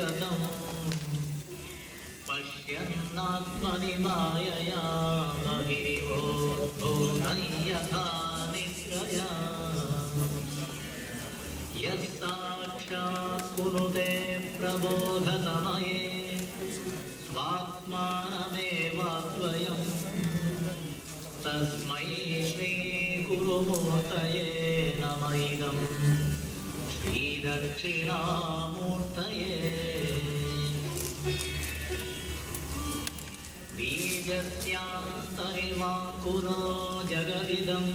विगतम् पश्यन्नात्मनि मायया बहिर्भूतं यथा निद्रया यस्साक्षात् कुरुते प्रबोधसमये स्वात्मानमेवाद्वयम् तस्मै श्रीगुरुमूर्तये नमः इदं श्रीदक्षिणामूर्तये बीजस्यान्तरिवाङ्कुरो जगदिदं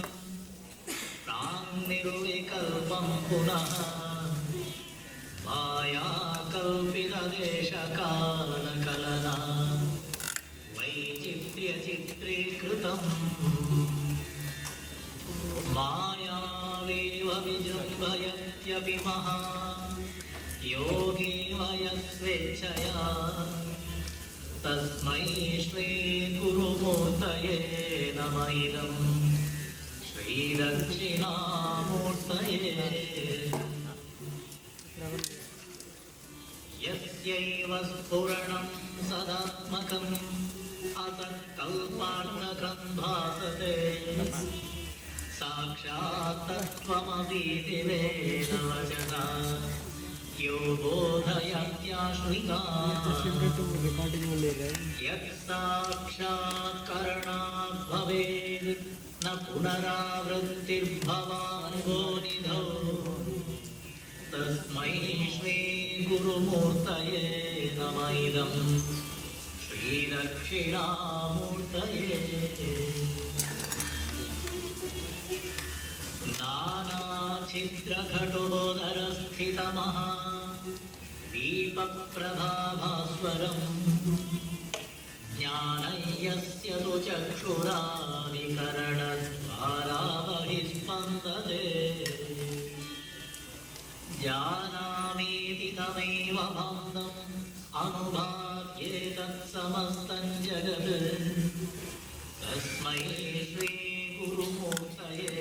प्राङ्निर्विकल्पं पुनः मायाकल्पितदेशकालकलना वैचित्र्यचित्रीकृतम् मायावेव विजृम्भयत्यपि महान् योगी वयस्वेच्छया तस्मै श्रीगुरुमूर्तये नमः इदं श्रीदक्षिणामूर्तये यस्यैव स्फुरणं सदात्मकम् असत्कल्पार्थकं भासते साक्षात् तत्त्वमवीति वेदवचना यो बोधयत्याश्रिताः यत्साक्षात् करणात् भवेत् न पुनरावृत्तिर्भवान्गो निधौ तस्मै श्रीगुरुमूर्तये नमः इदं श्रीदक्षिणामूर्तये नानाच्छिद्रघटोदरस्थितमः दीपप्रभाभास्वरम् ज्ञानयस्य तु चक्षुरादिकरणद्वारा बहिस्पन्दते जानामीति तमेव भान्तम् अनुभाव्येतत्समस्तं जगत् तस्मै श्रीगुरुमूर्तये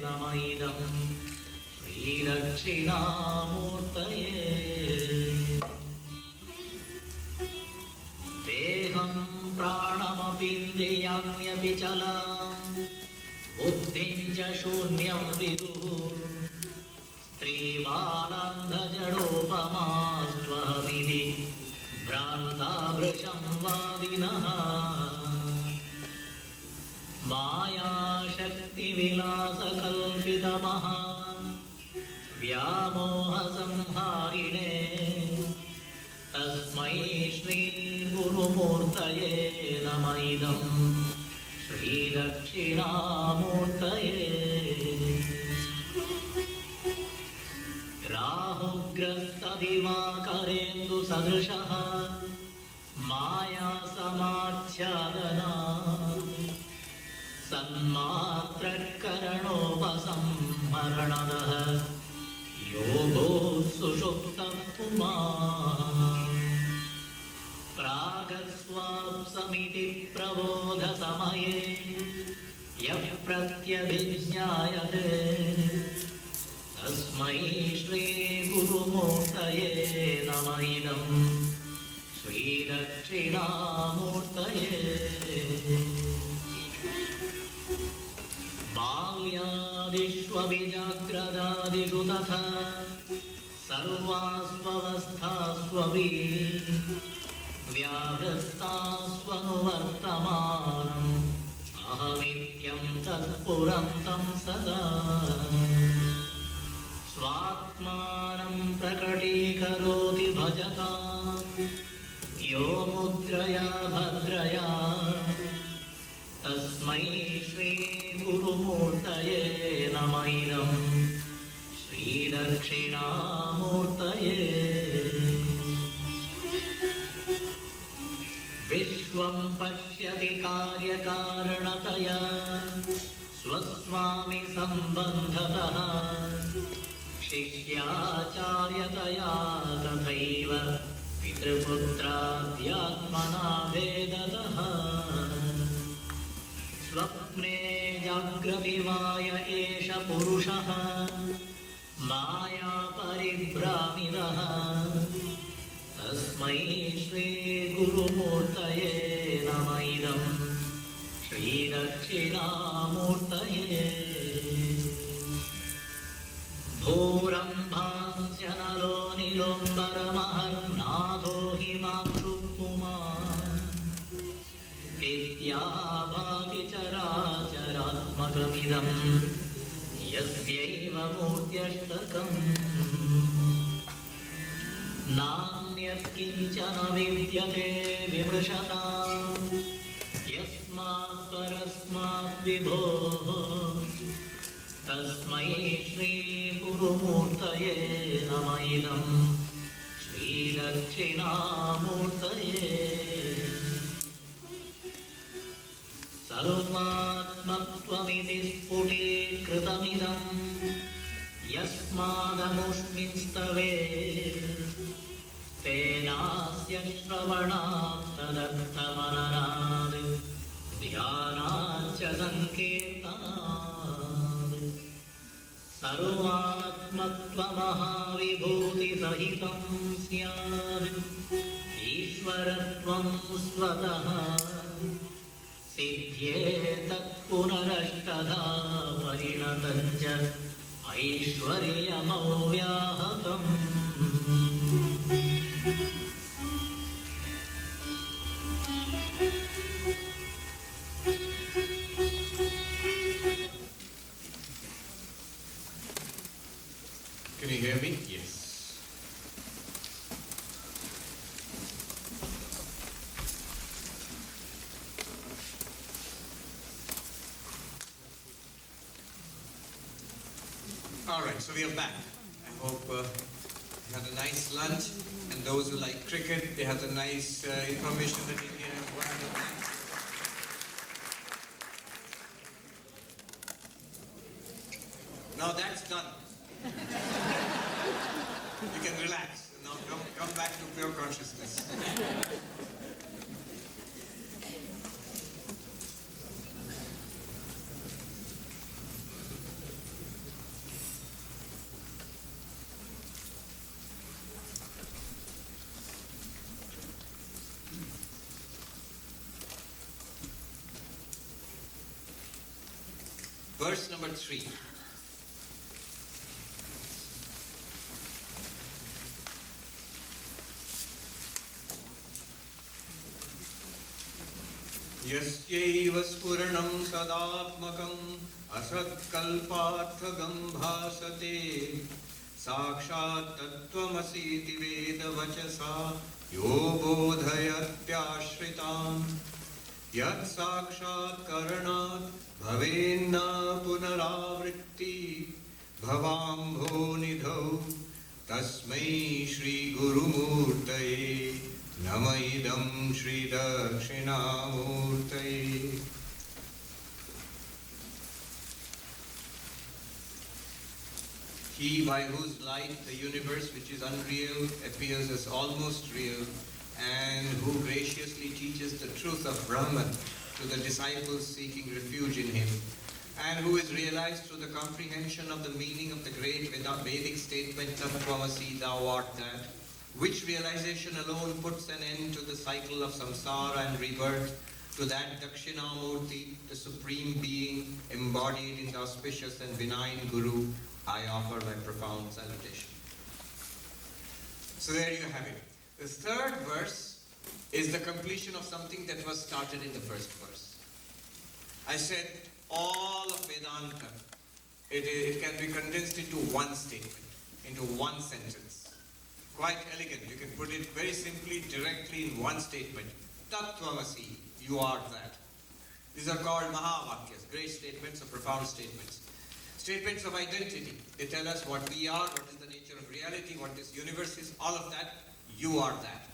नमः इदं श्रीदक्षिणामूर्तये देहं प्राणमपीन्द्रियाण्यपि चलाम् बुद्धिं च शून्यं विदुः स्त्रीबालान्धजडोपमास्त्वमिति भ्रान्ताभृशं वादिनः मायाशक्तिविलासकल्पितमः व्यामोहसंहारिणे तस्मै श्रीगुरुमूर्तये नमः इदं श्रीदक्षिणामूर्तये राहुग्रस्तदिवाकरेन्दुसदृशः मायासमाच्छादनात् सन्मात्रकरणोपसंहरणदः योगो सुषुप्तः पुमान् प्रागस्वाप्समिति प्रबोधसमये यः प्रत्यभिज्ञायते तस्मै श्रीगुरुमूर्तये नमः इदं श्रीदक्षिणामूर्तये बाल्यादिष्वविजाग्रदादिषु तथा सर्वास्वस्थास्वपि व्याहृतास्वनुवर्तमानम् अहमित्यं तत्पुरन्तं सदा स्वात्मानं प्रकटीकरोति भजतां यो मुद्रया भद्रया तस्मै श्रीगुरुमूर्तये नमः इदं श्रीदक्षिणामूर्तये विश्वं पश्यति कार्यकारणतया स्वस्वामि सम्बन्धतः शिष्याचार्यतया तथैव पितृपुत्राद्यात्मना भेदतः स्वप्ने जाग्रतिवाय एष पुरुषः माया परिभ्रामितः तस्मै श्रीगुरुमूर्तये नम इदं श्रीदक्षिणामूर्तये भूरम्भांस्यनलो निलोम्बरमहन्नाथो हिमांशुपुमान् विद्याभाति चराचरात्मकमिदं यस्यैव मूर्त्यष्टकम् नान्यत्किञ्चन विद्यते विमृशताम् यस्मात् परस्मात् विभोः तस्मै श्रीगुरुमूर्तये नम इदं श्रीदक्षिणामूर्तये सर्वात्मत्वमिति स्फुटीकृतमिदं यस्मादमुष्मिंस्तवे तेनास्य श्रवणात् तदर्थमननात् ध्यानाच्च सङ्कीर्तनात् सर्वात्मत्वमहाविभूतिसहितं स्यात् ईश्वरत्वं स्वतः सिद्ध्येतत् पुनरष्टधा परिणतं च ऐश्वर्यमव्याहतम् Can you hear me? Yes. All right, so we are back. I hope you had a nice lunch, and those who like cricket, they had a nice information that India has won. Now that's done. You can relax. Now come back to pure consciousness. Verse number 3. यस्यैव स्फुरणं सदात्मकम् असत्कल्पार्थगं भासते साक्षात् तत्त्वमसीति वेदवचसा यो बोधयत्याश्रितान् यत् साक्षात् करणात् भवेन्न पुनरावृत्ति भवाम्भोनिधौ तस्मै श्रीगुरुमूर्तये नम इदं श्रीदक्षिणामूर्तये. He by whose light the universe which is unreal appears as almost real, and who graciously teaches the truth of Brahman to the disciples seeking refuge in him, and who is realized through the comprehension of the meaning of the great Vedic statement, Tattvamasi, thou art that, which realization alone puts an end to the cycle of samsara and rebirth, to that Dakshinamurti, the Supreme Being embodied in the auspicious and benign Guru, I offer my profound salutation. So there you have it. The third verse is the completion of something that was started in the first verse. I said all of Vedanta, it can be condensed into one statement, into one sentence. Quite elegant. You can put it very simply, directly in one statement. Tattvamasi, you are that. These are called Mahavakyas, great statements or profound statements. Statements of identity. They tell us what we are, what is the nature of reality, what this universe is, all of that. You are that.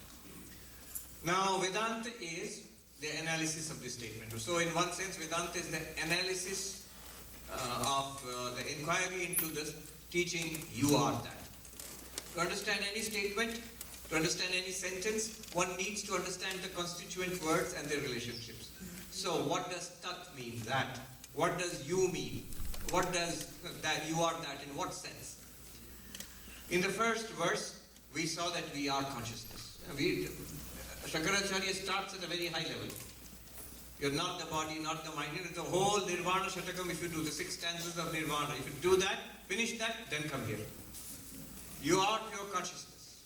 Now, Vedanta is the analysis of this statement. So, in one sense, Vedanta is the analysis of the inquiry into this teaching, you are that. To understand any statement, to understand any sentence, one needs to understand the constituent words and their relationships. So what does tat mean, that? What does you mean? What does that you are that, in what sense? In the first verse, we saw that we are consciousness. Shankaracharya starts at a very high level. You're not the body, not the mind. It's the whole Nirvana Shatakam. If you do the 6 stanzas of Nirvana, if you do that, finish that, then come here. You are pure consciousness.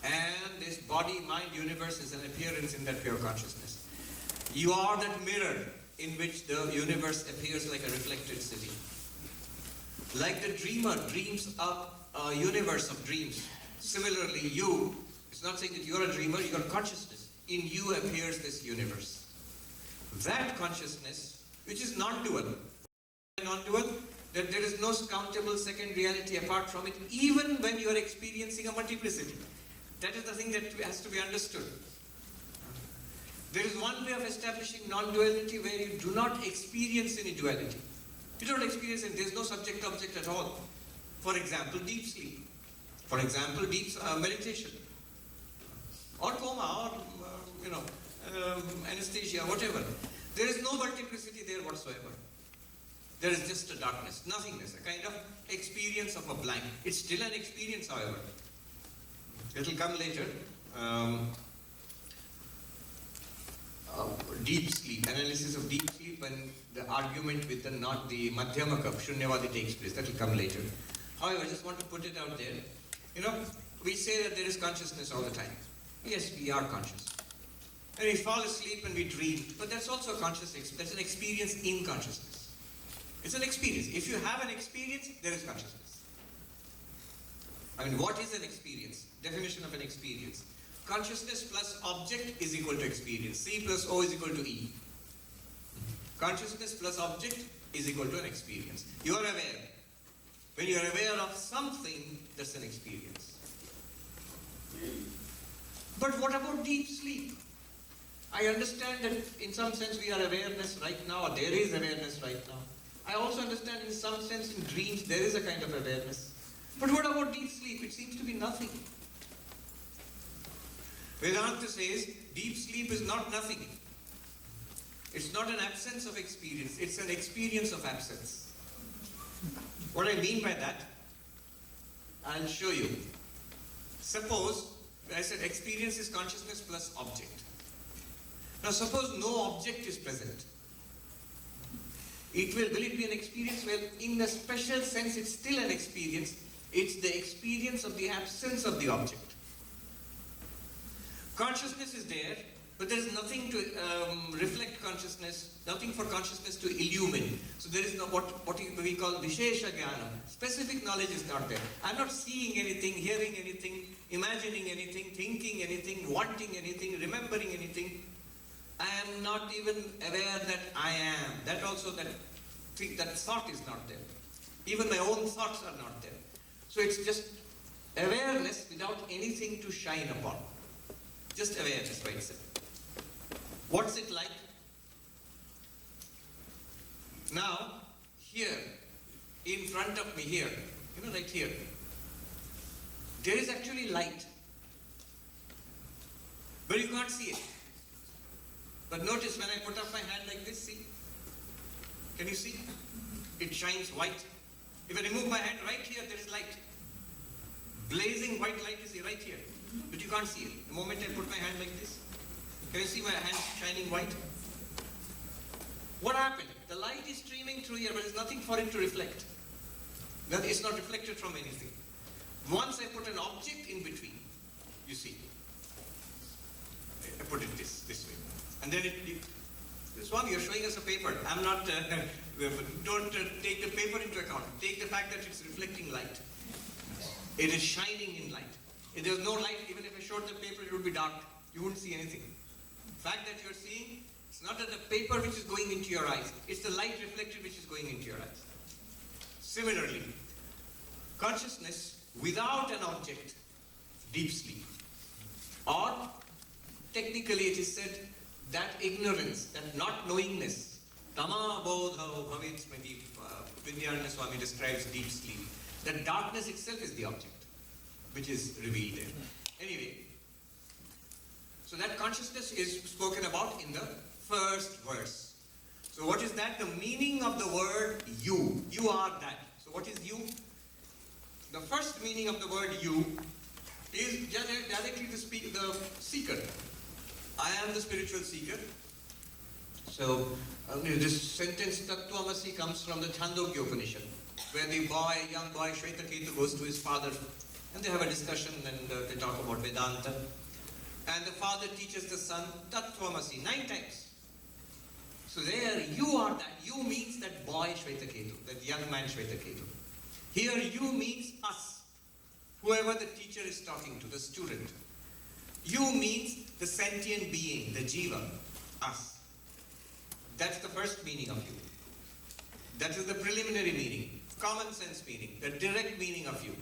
And this body, mind, universe is an appearance in that pure consciousness. You are that mirror in which the universe appears like a reflected city. Like the dreamer dreams up a universe of dreams. Similarly, you, it's not saying that you're a dreamer, you're consciousness. In you appears this universe. That consciousness, which is non-dual, that there is no countable second reality apart from it, even when you are experiencing a multiplicity. That is the thing that has to be understood. There is one way of establishing non-duality where you do not experience any duality. You don't experience it, there is no subject-object at all. For example, deep sleep. For example, deep meditation. Or coma, or anesthesia, whatever. There is no multiplicity there whatsoever. There is just a darkness, nothingness, a kind of experience of a blank. It's still an experience, however. It will come later. Deep sleep, analysis of deep sleep, and the argument with the Madhyamaka, Shunyavadi takes place. That will come later. However, I just want to put it out there. We say that there is consciousness all the time. Yes, we are conscious. And we fall asleep and we dream. But that's also a conscious experience. That's an experience in consciousness. It's an experience. If you have an experience, there is consciousness. I mean, what is an experience? Definition of an experience. Consciousness plus object is equal to experience. C plus O is equal to E. Consciousness plus object is equal to an experience. You are aware. When you are aware of something, that's an experience. But what about deep sleep? I understand that in some sense we are awareness right now, or there is awareness right now. I also understand in some sense in dreams there is a kind of awareness. But what about deep sleep? It seems to be nothing. Vedanta says deep sleep is not nothing. It's not an absence of experience, it's an experience of absence. What I mean by that, I'll show you. Suppose, I said experience is consciousness plus object. Now suppose no object is present. Will it be an experience? Well, in a special sense, it's still an experience. It's the experience of the absence of the object. Consciousness is there, but there is nothing to reflect consciousness, nothing for consciousness to illumine. So there is no what we call Vishesha Jnana. Specific knowledge is not there. I'm not seeing anything, hearing anything, imagining anything, thinking anything, wanting anything, remembering anything. I am not even aware that I am. That thought is not there. Even my own thoughts are not there. So it's just awareness without anything to shine upon. Just awareness by itself. What's it like? Now, here, in front of me here, right here, there is actually light. But you can't see it. But notice when I put up my hand like this, see? Can you see? It shines white. If I remove my hand right here, there is light. Blazing white light is right here. But you can't see it. The moment I put my hand like this, can you see my hand shining white? What happened? The light is streaming through here, but there's nothing for it to reflect. It's not reflected from anything. Once I put an object in between, you see. I put it this way. And then Swami, you're showing us a paper. I'm not, don't take the paper into account. Take the fact that it's reflecting light. It is shining in light. If there's no light, even if I showed the paper, it would be dark. You wouldn't see anything. The fact that you're seeing, it's not that the paper which is going into your eyes, it's the light reflected which is going into your eyes. Similarly, consciousness without an object, deep sleep. Or, technically it is said, that ignorance, that not knowingness, tama bodha bhavit smriti, Vidyaranya Swami describes deep sleep. That darkness itself is the object, which is revealed there. Anyway, so that consciousness is spoken about in the first verse. So what is that? The meaning of the word you. You are that. So what is you? The first meaning of the word you is directly to speak the seeker. I am the spiritual seeker. So this sentence Tattvamasi comes from the Chandogya Upanishad, where the young boy Shvetaketu goes to his father and they have a discussion and they talk about Vedanta. And the father teaches the son Tattvamasi 9 times. So there you are that. You means that boy Shvetaketu, that young man Shvetaketu. Here you means us, whoever the teacher is talking to, the student. You means the sentient being, the jiva, us. That's the first meaning of you. That is the preliminary meaning, common sense meaning, the direct meaning of you.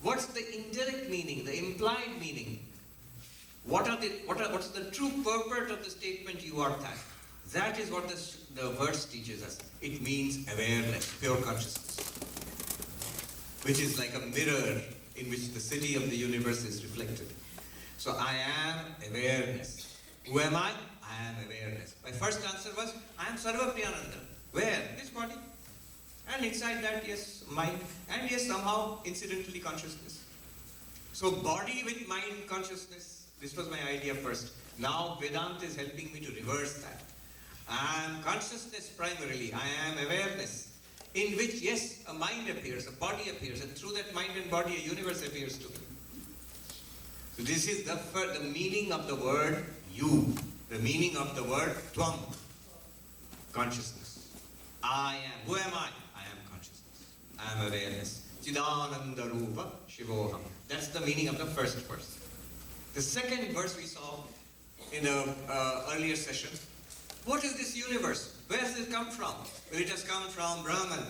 What's the indirect meaning, the implied meaning? What's the true purport of the statement you are that? That is what the verse teaches us. It means awareness, pure consciousness, which is like a mirror in which the city of the universe is reflected. So I am awareness. Who am I? I am awareness. My first answer was, I am Sarva Priyananda. Where? This body. And inside that, yes, mind. And yes, somehow, incidentally, consciousness. So body with mind consciousness. This was my idea first. Now Vedanta is helping me to reverse that. I am consciousness primarily. I am awareness. In which, yes, a mind appears, a body appears, and through that mind and body, a universe appears to me. So this is the meaning of the word you. The meaning of the word tvam. Consciousness. I am. Who am I? I am consciousness. I am awareness. Chidananda Rupa Shivoham. That's the meaning of the first verse. The second verse we saw in the earlier session. What is this universe? Where does it come from? Well, it has come from Brahman,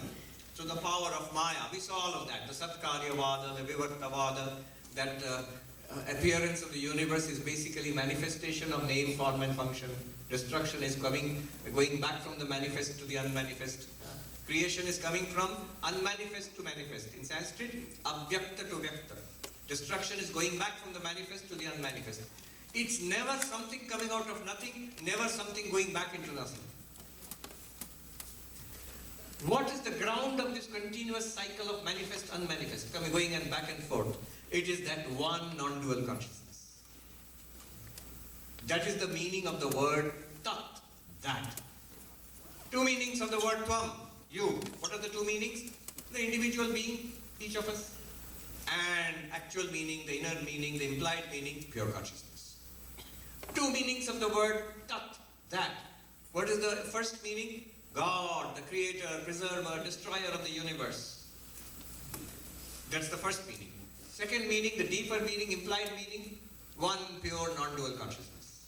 to the power of Maya. We saw all of that. The Satkaryavada, the Vivartavada, that appearance of the universe is basically manifestation of name, form and function. Destruction is going back from the manifest to the unmanifest. Creation is coming from unmanifest to manifest. In Sanskrit, abhyakta to vyakta. Destruction is going back from the manifest to the unmanifest. It's never something coming out of nothing, never something going back into nothing. What is the ground of this continuous cycle of manifest, unmanifest, going and back and forth? It is that one non-dual consciousness. That is the meaning of the word tat, that. Two meanings of the word tvam, you. What are the two meanings? The individual being, each of us, and actual meaning, the inner meaning, the implied meaning, pure consciousness. Two meanings of the word tat, that. What is the first meaning? God, the creator, preserver, destroyer of the universe. That's the first meaning. Second meaning, the deeper meaning, implied meaning, one pure non-dual consciousness.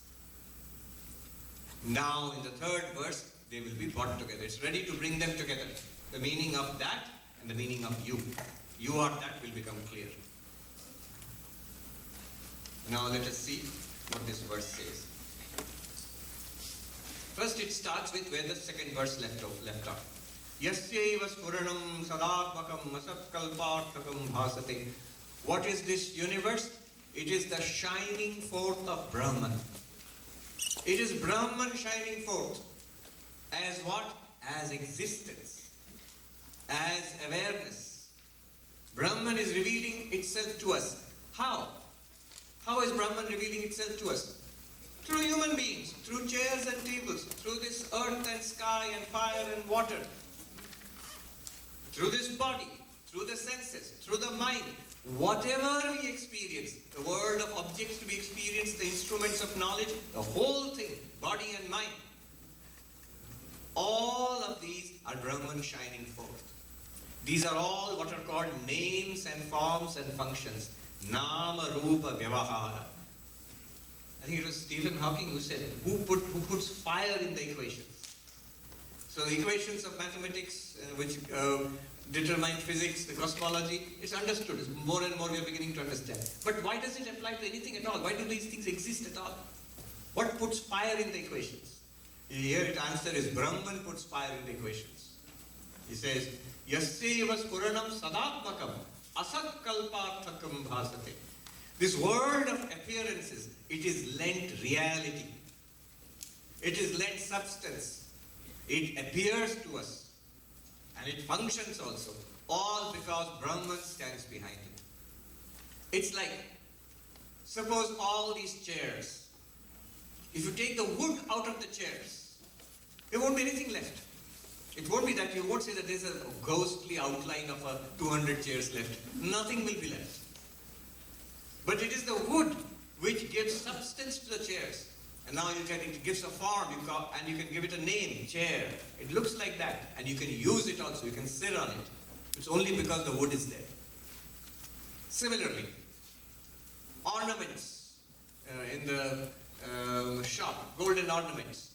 Now in the third verse, they will be brought together. It's ready to bring them together. The meaning of that and the meaning of you. You are that will become clear. Now let us see what this verse says. First it starts with where the second verse left off. Yasyaiva spuranam sadatmakam asatkalparthakam bhasate. What is this universe? It is the shining forth of Brahman. It is Brahman shining forth. As what? As existence. As awareness. Brahman is revealing itself to us. How? How is Brahman revealing itself to us? Through human beings, through chairs and tables, through this earth and sky and fire and water, through this body, through the senses, through the mind. Whatever we experience, the world of objects to be experienced, the instruments of knowledge, the whole thing, body and mind, all of these are Brahman shining forth. These are all what are called names and forms and functions. Nama, Rupa, Vyavahara. I think it was Stephen Hawking who said, who puts fire in the equations? So the equations of mathematics, which determine physics, the cosmology, it's understood. It's more and more we are beginning to understand. But why does it apply to anything at all? Why do these things exist at all? What puts fire in the equations? Here its answer is Brahman puts fire in the equations. He says, Yasyaiva spuranam sadatmakam asatkalparthakam bhasate. This world of appearances, it is lent reality. It is lent substance. It appears to us. And it functions also. All because Brahman stands behind it. It's like Suppose all these chairs, if you take the wood out of the chairs, there won't be anything left. It won't be that, you won't say that there's a ghostly outline of 200 chairs left. Nothing will be left. But it is the wood which gives substance to the chairs. And now it gives a form, and you can give it a name, chair. It looks like that, and you can use it also, you can sit on it. It's only because the wood is there. Similarly, ornaments in the shop, golden ornaments.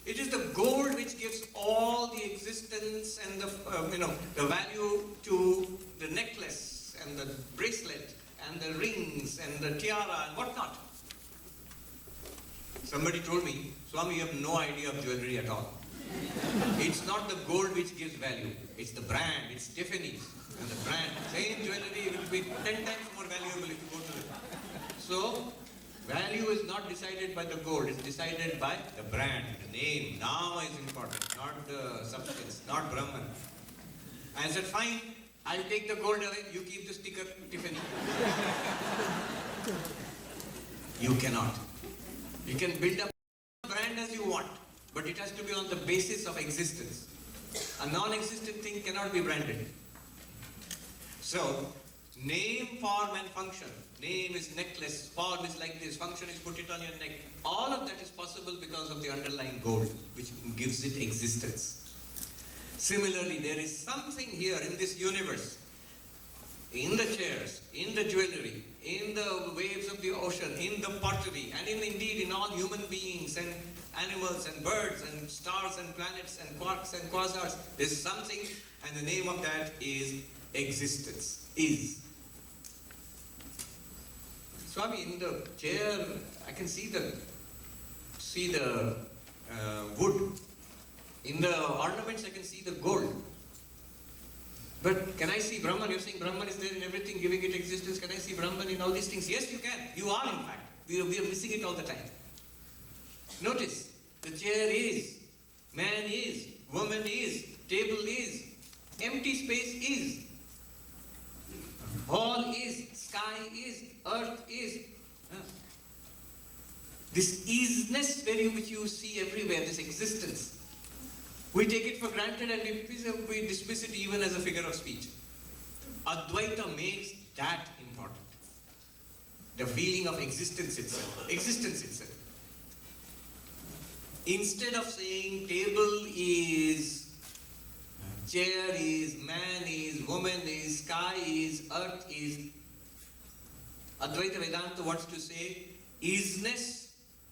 It is the gold which gives all the existence and the value to the necklace and the bracelet and the rings and the tiara and whatnot. Somebody told me, Swami, you have no idea of jewelry at all. It's not the gold which gives value. It's the brand. It's Tiffany's. And the brand. Same jewelry will be 10 times more valuable if you go to it. So, value is not decided by the gold. It's decided by the brand, the name. Nama is important, not the substance, not Brahman. I said, fine, I'll take the gold away. You keep the sticker, Tiffany. You cannot. You can build up a brand as you want, but it has to be on the basis of existence. A non-existent thing cannot be branded. So, name, form and function. Name is necklace, form is like this, function is put it on your neck. All of that is possible because of the underlying gold, which gives it existence. Similarly, there is something here in this universe, in the chairs, in the jewelry, in the waves of the ocean, in the pottery, and indeed in all human beings and animals and birds and stars and planets and quarks and quasars. There's something, and the name of that is existence, is. Swami, in the chair, I can see the wood. In the ornaments, I can see the gold. But can I see Brahman? You're saying Brahman is there in everything, giving it existence. Can I see Brahman in all these things? Yes, you can. You are, in fact. We are missing it all the time. Notice, the chair is, man is, woman is, table is, empty space is, hall is, sky is, earth is. This isness which you see everywhere, this existence, we take it for granted and we dismiss it even as a figure of speech. Advaita makes that important. The feeling of existence itself. Existence itself. Instead of saying table is, chair is, man is, woman is, sky is, earth is, Advaita Vedanta wants to say isness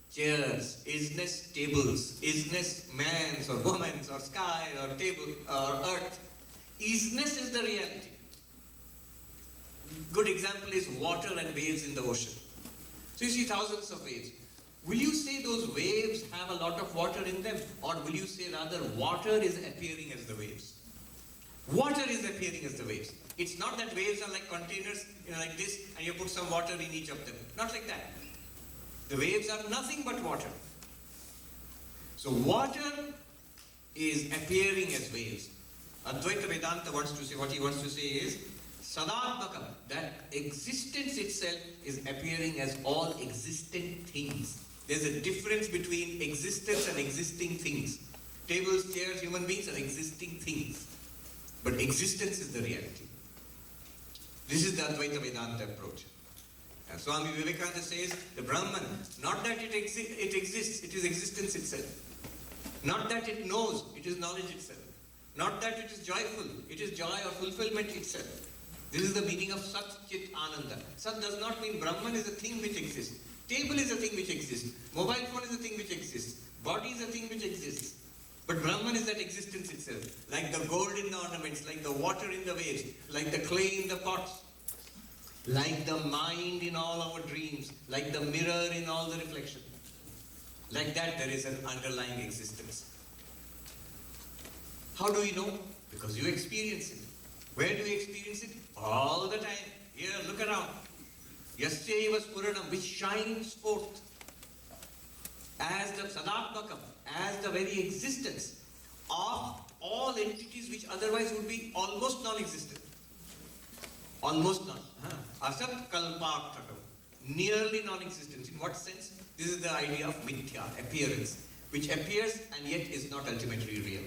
chairs, isness tables, isness man's or woman's or sky or table or earth. Isness is the reality. Good example is water and waves in the ocean. So you see thousands of waves. Will you say those waves have a lot of water in them, or will you say rather water is appearing as the waves? Water is appearing as the waves. It's not that waves are like containers, like this, and you put some water in each of them. Not like that. The waves are nothing but water. So water is appearing as waves. Advaita Vedanta wants to say, what he wants to say is, Sadatmakam, that existence itself is appearing as all existent things. There's a difference between existence and existing things. Tables, chairs, human beings are existing things. But existence is the reality. This is the Advaita Vedanta approach. And Swami Vivekananda says, the Brahman, not that it exists, it is existence itself. Not that it knows, it is knowledge itself. Not that it is joyful, it is joy or fulfillment itself. This is the meaning of Sat Chit Ananda. Sat does not mean Brahman is a thing which exists. Table is a thing which exists. Mobile phone is a thing which exists. Body is a thing which exists. But Brahman is that existence itself. Like the gold in the ornaments, like the water in the waves, like the clay in the pots, like the mind in all our dreams, like the mirror in all the reflection. Like that there is an underlying existence. How do we know? Because you experience it. Where do we experience it? All the time. Here, look around. Yasya was Puranam, which shines forth as the Sadatmakam, as the very existence of all entities which otherwise would be almost non-existent. Almost none. Asat kalpaktakam. nearly non-existent. In what sense? This is the idea of mithya, appearance, which appears and yet is not ultimately real.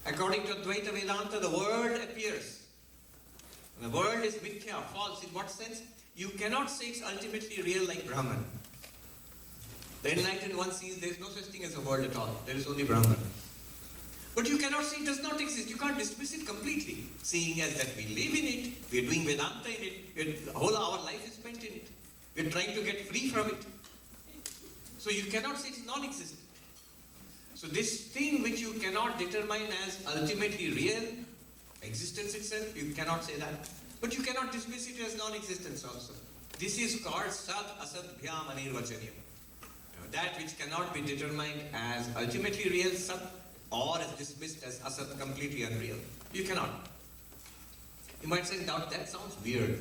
According to Advaita Vedanta, the world appears. The world is mithya, false. In what sense? You cannot say it's ultimately real like Brahman. The enlightened one sees there is no such thing as a world at all. There is only Brahman. But you cannot say it does not exist. You can't dismiss it completely. Seeing as that we live in it, we are doing Vedanta in it, whole our life is spent in it. We are trying to get free from it. So you cannot say it's non-existent. So this thing which you cannot determine as ultimately real, existence itself, you cannot say that. But you cannot dismiss it as non-existence also. This is called Sat Asat Bhyam Anirvachaniyam. That which cannot be determined as ultimately real Sat or is dismissed as Asat, completely unreal. You cannot. You might say, now that sounds weird.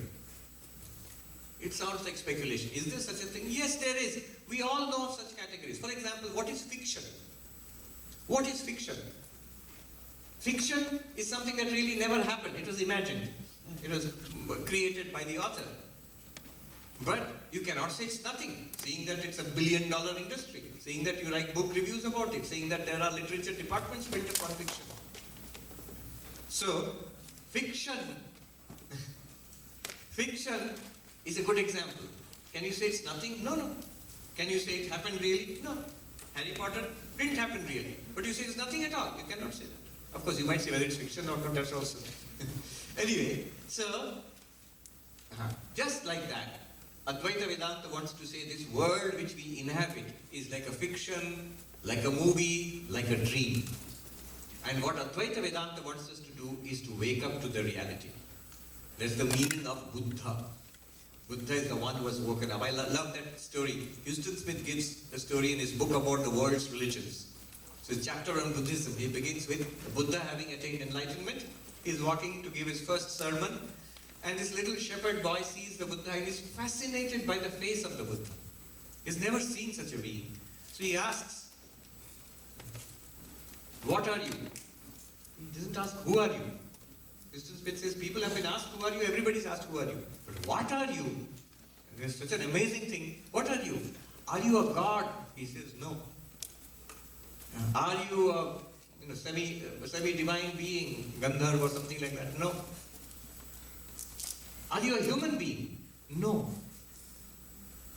It sounds like speculation. Is there such a thing? Yes, there is. We all know of such categories. For example, what is fiction? What is fiction? Fiction is something that really never happened. It was imagined. It was created by the author. But you cannot say it's nothing, seeing that it's $1 billion industry, seeing that you write book reviews about it, seeing that there are literature departments built upon fiction. So, fiction is a good example. Can you say it's nothing? No, no. Can you say it happened really? No. Harry Potter didn't happen really. But you say it's nothing at all. You cannot say that. Of course, you might say whether it's fiction or not, that's also. Anyway, so, just like that, Advaita Vedanta wants to say this world which we inhabit is like a fiction, like a movie, like a dream. And what Advaita Vedanta wants us to do is to wake up to the reality. That's the meaning of Buddha. Buddha is the one who has woken up. I love that story. Houston Smith gives a story in his book about the world's religions. So his chapter on Buddhism, he begins with Buddha having attained enlightenment. He's walking to give his first sermon. And this little shepherd boy sees the Buddha and is fascinated by the face of the Buddha. He's never seen such a being. So he asks, what are you? He doesn't ask, who are you? Houston Smith says, people have been asked, who are you? Everybody's asked, who are you? But what are you? And there's such an amazing thing. What are you? Are you a god? He says, no. Are you a semi-divine being, Gandharva or something like that? No. Are you a human being? No.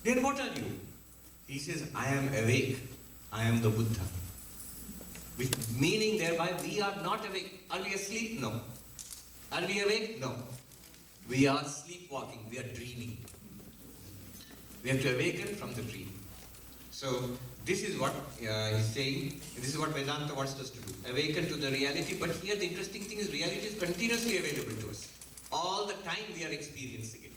Then what are you? He says, I am awake. I am the Buddha. Which meaning thereby we are not awake. Are we asleep? No. Are we awake? No. We are sleepwalking. We are dreaming. We have to awaken from the dream. So this is what he's saying. This is what Vedanta wants us to do. Awaken to the reality. But here the interesting thing is reality is continuously available to us. All the time we are experiencing it.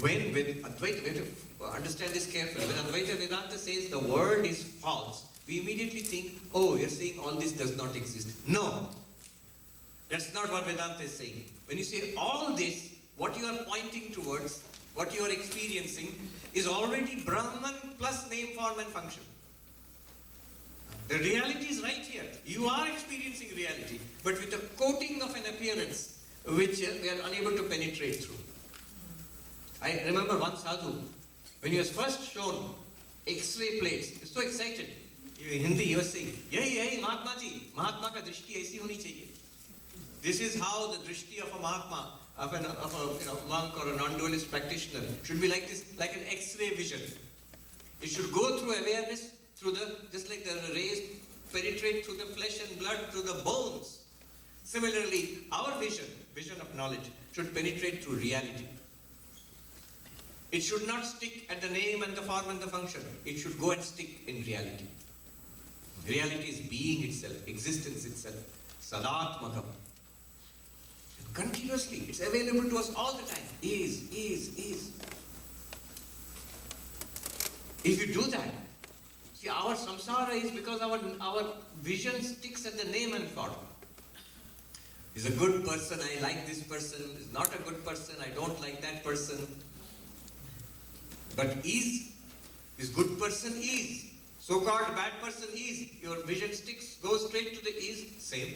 When Advaita, we have to understand this carefully. When Advaita Vedanta says the world is false, we immediately think, oh, you're saying all this does not exist. No. That's not what Vedanta is saying. When you say all this, what you are pointing towards, what you are experiencing, is already Brahman plus name, form and function. The reality is right here. You are experiencing reality, but with a coating of an appearance which we are unable to penetrate through. I remember one sadhu, when he was first shown X-ray plates, he was so excited. In Hindi he was saying, Yay, Mahatma ji, Mahatma ka drishti aisi honi chahiye. This is how the drishti of a Mahatma, of a monk or a non-dualist practitioner should be like this, like an X-ray vision. It should go through awareness, just like the rays penetrate through the flesh and blood, through the bones. Similarly, our vision of knowledge, should penetrate through reality. It should not stick at the name and the form and the function. It should go and stick in reality. Reality is being itself, existence itself. Sadatmakam. Continuously, it's available to us all the time. Is. If you do that, see, our samsara is because our vision sticks at the name and form. He's a good person, I like this person. He's not a good person, I don't like that person. But is, this good person is. So-called bad person is. Your vision sticks, goes straight to the is, same.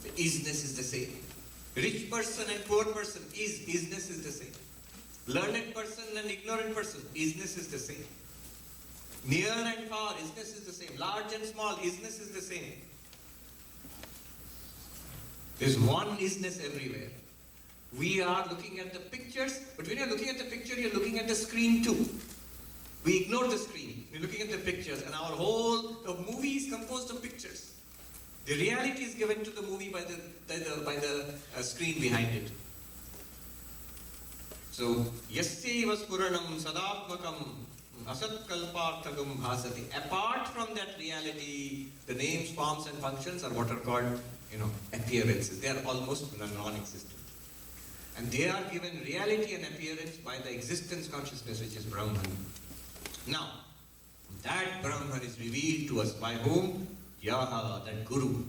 The isness is the same. Rich person and poor person, business is the same. Learned person and ignorant person, business is the same. Near and far, business is the same. Large and small, business is the same. There's one business everywhere. We are looking at the pictures, but when you're looking at the picture, you're looking at the screen too. We ignore the screen. We're looking at the pictures, and our whole movie is composed of pictures. The reality is given to the movie by the screen behind it. So, yasyaiva spuranam sadatmakam asatkalparthagam bhasati. Apart from that reality, the names, forms, and functions are what are called, appearances. They are almost non-existent. And they are given reality and appearance by the existence consciousness, which is Brahman. Now, that Brahman is revealed to us by whom? Yaha, that Guru.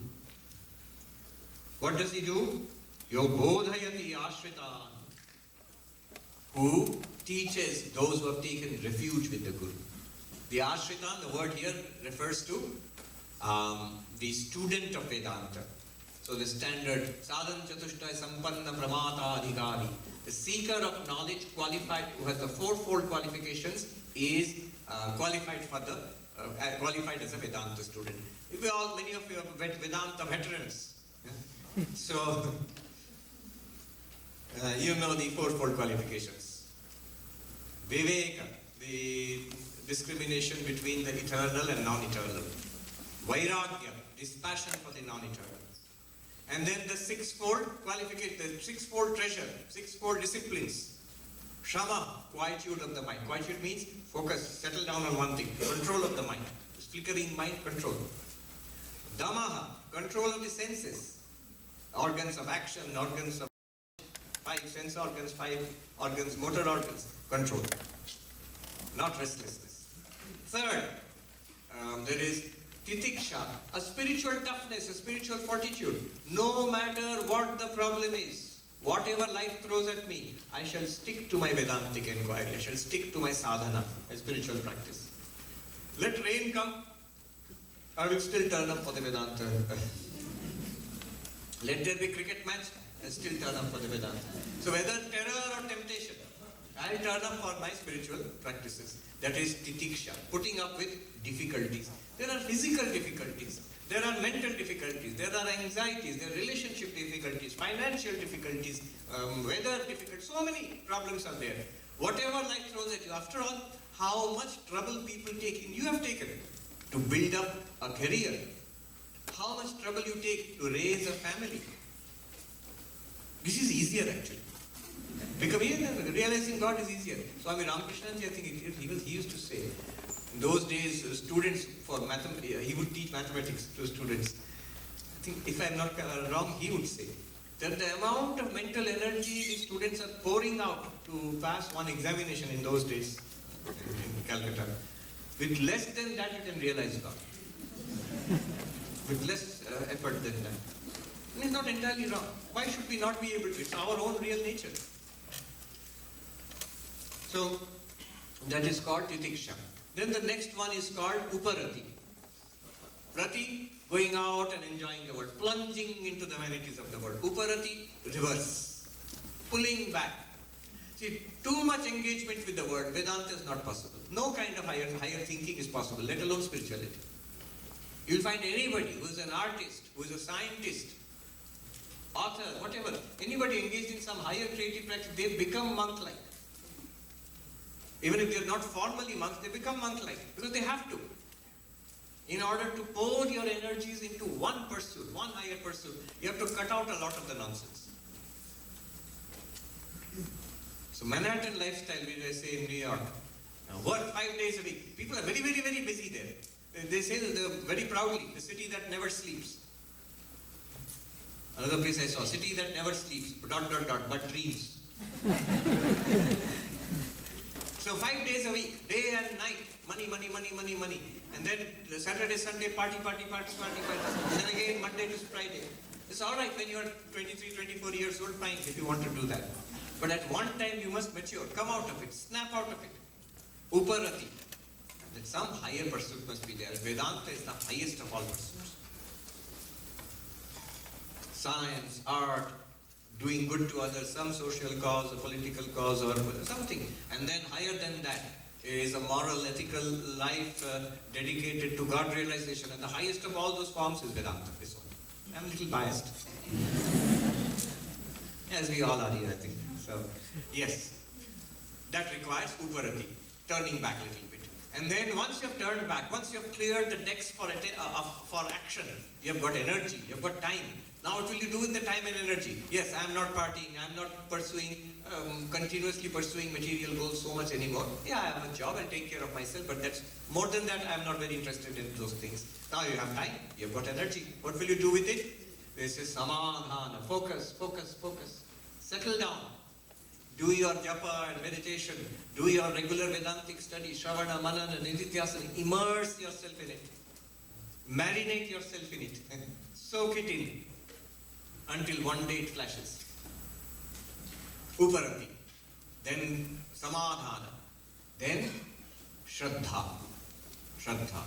What does he do? Yo bodhayati ashritan. Who teaches those who have taken refuge with the Guru. The ashritan, the word here refers to the student of Vedanta. So the standard sadhan chatushtaya sampanna pramata adhikari. The seeker of knowledge qualified, who has the fourfold qualifications, is qualified as a Vedanta student. Many of you are Vedanta veterans. Yeah? So, you know the fourfold qualifications. Viveka, the discrimination between the eternal and non-eternal. Vairagya, this passion for the non-eternal. And then the sixfold qualification, the sixfold treasure, sixfold disciplines. Shama, quietude of the mind. Quietude means focus, settle down on one thing. Control of the mind. Flickering mind, control. Damaha, control of the senses. Organs of action, organs of 5 sense organs, 5 organs, motor organs. Control. Not restlessness. Third, there is titiksha, a spiritual toughness, a spiritual fortitude. No matter what the problem is, whatever life throws at me, I shall stick to my Vedantic inquiry. I shall stick to my sadhana, my spiritual practice. Let rain come, I will still turn up for the Vedanta. Let there be cricket match, I still turn up for the Vedanta. So whether terror or temptation, I will turn up for my spiritual practices. That is titiksha, putting up with difficulties. There are physical difficulties, there are mental difficulties, there are anxieties, there are relationship difficulties, financial difficulties, weather difficulties, so many problems are there. Whatever life throws at you, after all, how much trouble people take, and you have taken to build up a career. How much trouble you take to raise a family. This is easier actually. Realizing God is easier. Swami Ramakrishnan ji, I think he used to say, in those days, students for mathematics, he would teach mathematics to students. I think, if I'm not wrong, he would say that the amount of mental energy these students are pouring out to pass one examination in those days in Calcutta, with less than that you can realize God. With less effort than that. And it's not entirely wrong. Why should we not be able to? It's our own real nature. So, that is called titiksha. Then the next one is called uparati. Rati, going out and enjoying the world, plunging into the vanities of the world. Uparati, reverse, pulling back. See, too much engagement with the world, Vedanta is not possible. No kind of higher thinking is possible, let alone spirituality. You'll find anybody who is an artist, who is a scientist, author, whatever, anybody engaged in some higher creative practice, they become monk-like. Even if they are not formally monks, they become monk-like because they have to. In order to pour your energies into one pursuit, one higher pursuit, you have to cut out a lot of the nonsense. So Manhattan lifestyle, which I say in New York, work 5 days a week. People are very, very, very busy there. They say that very proudly, the city that never sleeps. Another place I saw, city that never sleeps, ... but dreams. So 5 days a week, day and night, money. And then Saturday, Sunday, party. And then again, Monday to Friday. It's all right when you're 23, 24 years old, fine, if you want to do that. But at one time you must mature, come out of it, snap out of it. Uparati. That some higher pursuit must be there. Vedanta is the highest of all pursuits. Science, art, doing good to others, some social cause, a political cause or something. And then higher than that is a moral, ethical life dedicated to God realization. And the highest of all those forms is Vedanta. I'm a little biased. As we all are here, I think. So, yes, that requires uparati, turning back a little bit. And then once you have turned back, once you have cleared the decks for action, you have got energy, you have got time. Now what will you do with the time and energy? Yes, I am not partying, I am not continuously pursuing material goals so much anymore. Yeah, I have a job and take care of myself, but that's more than that, I am not very interested in those things. Now you have time, you have got energy. What will you do with it? This is samadhana, focus, focus, focus. Settle down. Do your japa and meditation. Do your regular Vedantic study, Shravana, Manana, Nididhyasana. Immerse yourself in it. Marinate yourself in it. Soak it in until one day it flashes. Uparati. Then samadhana. Then shraddha. Shraddha.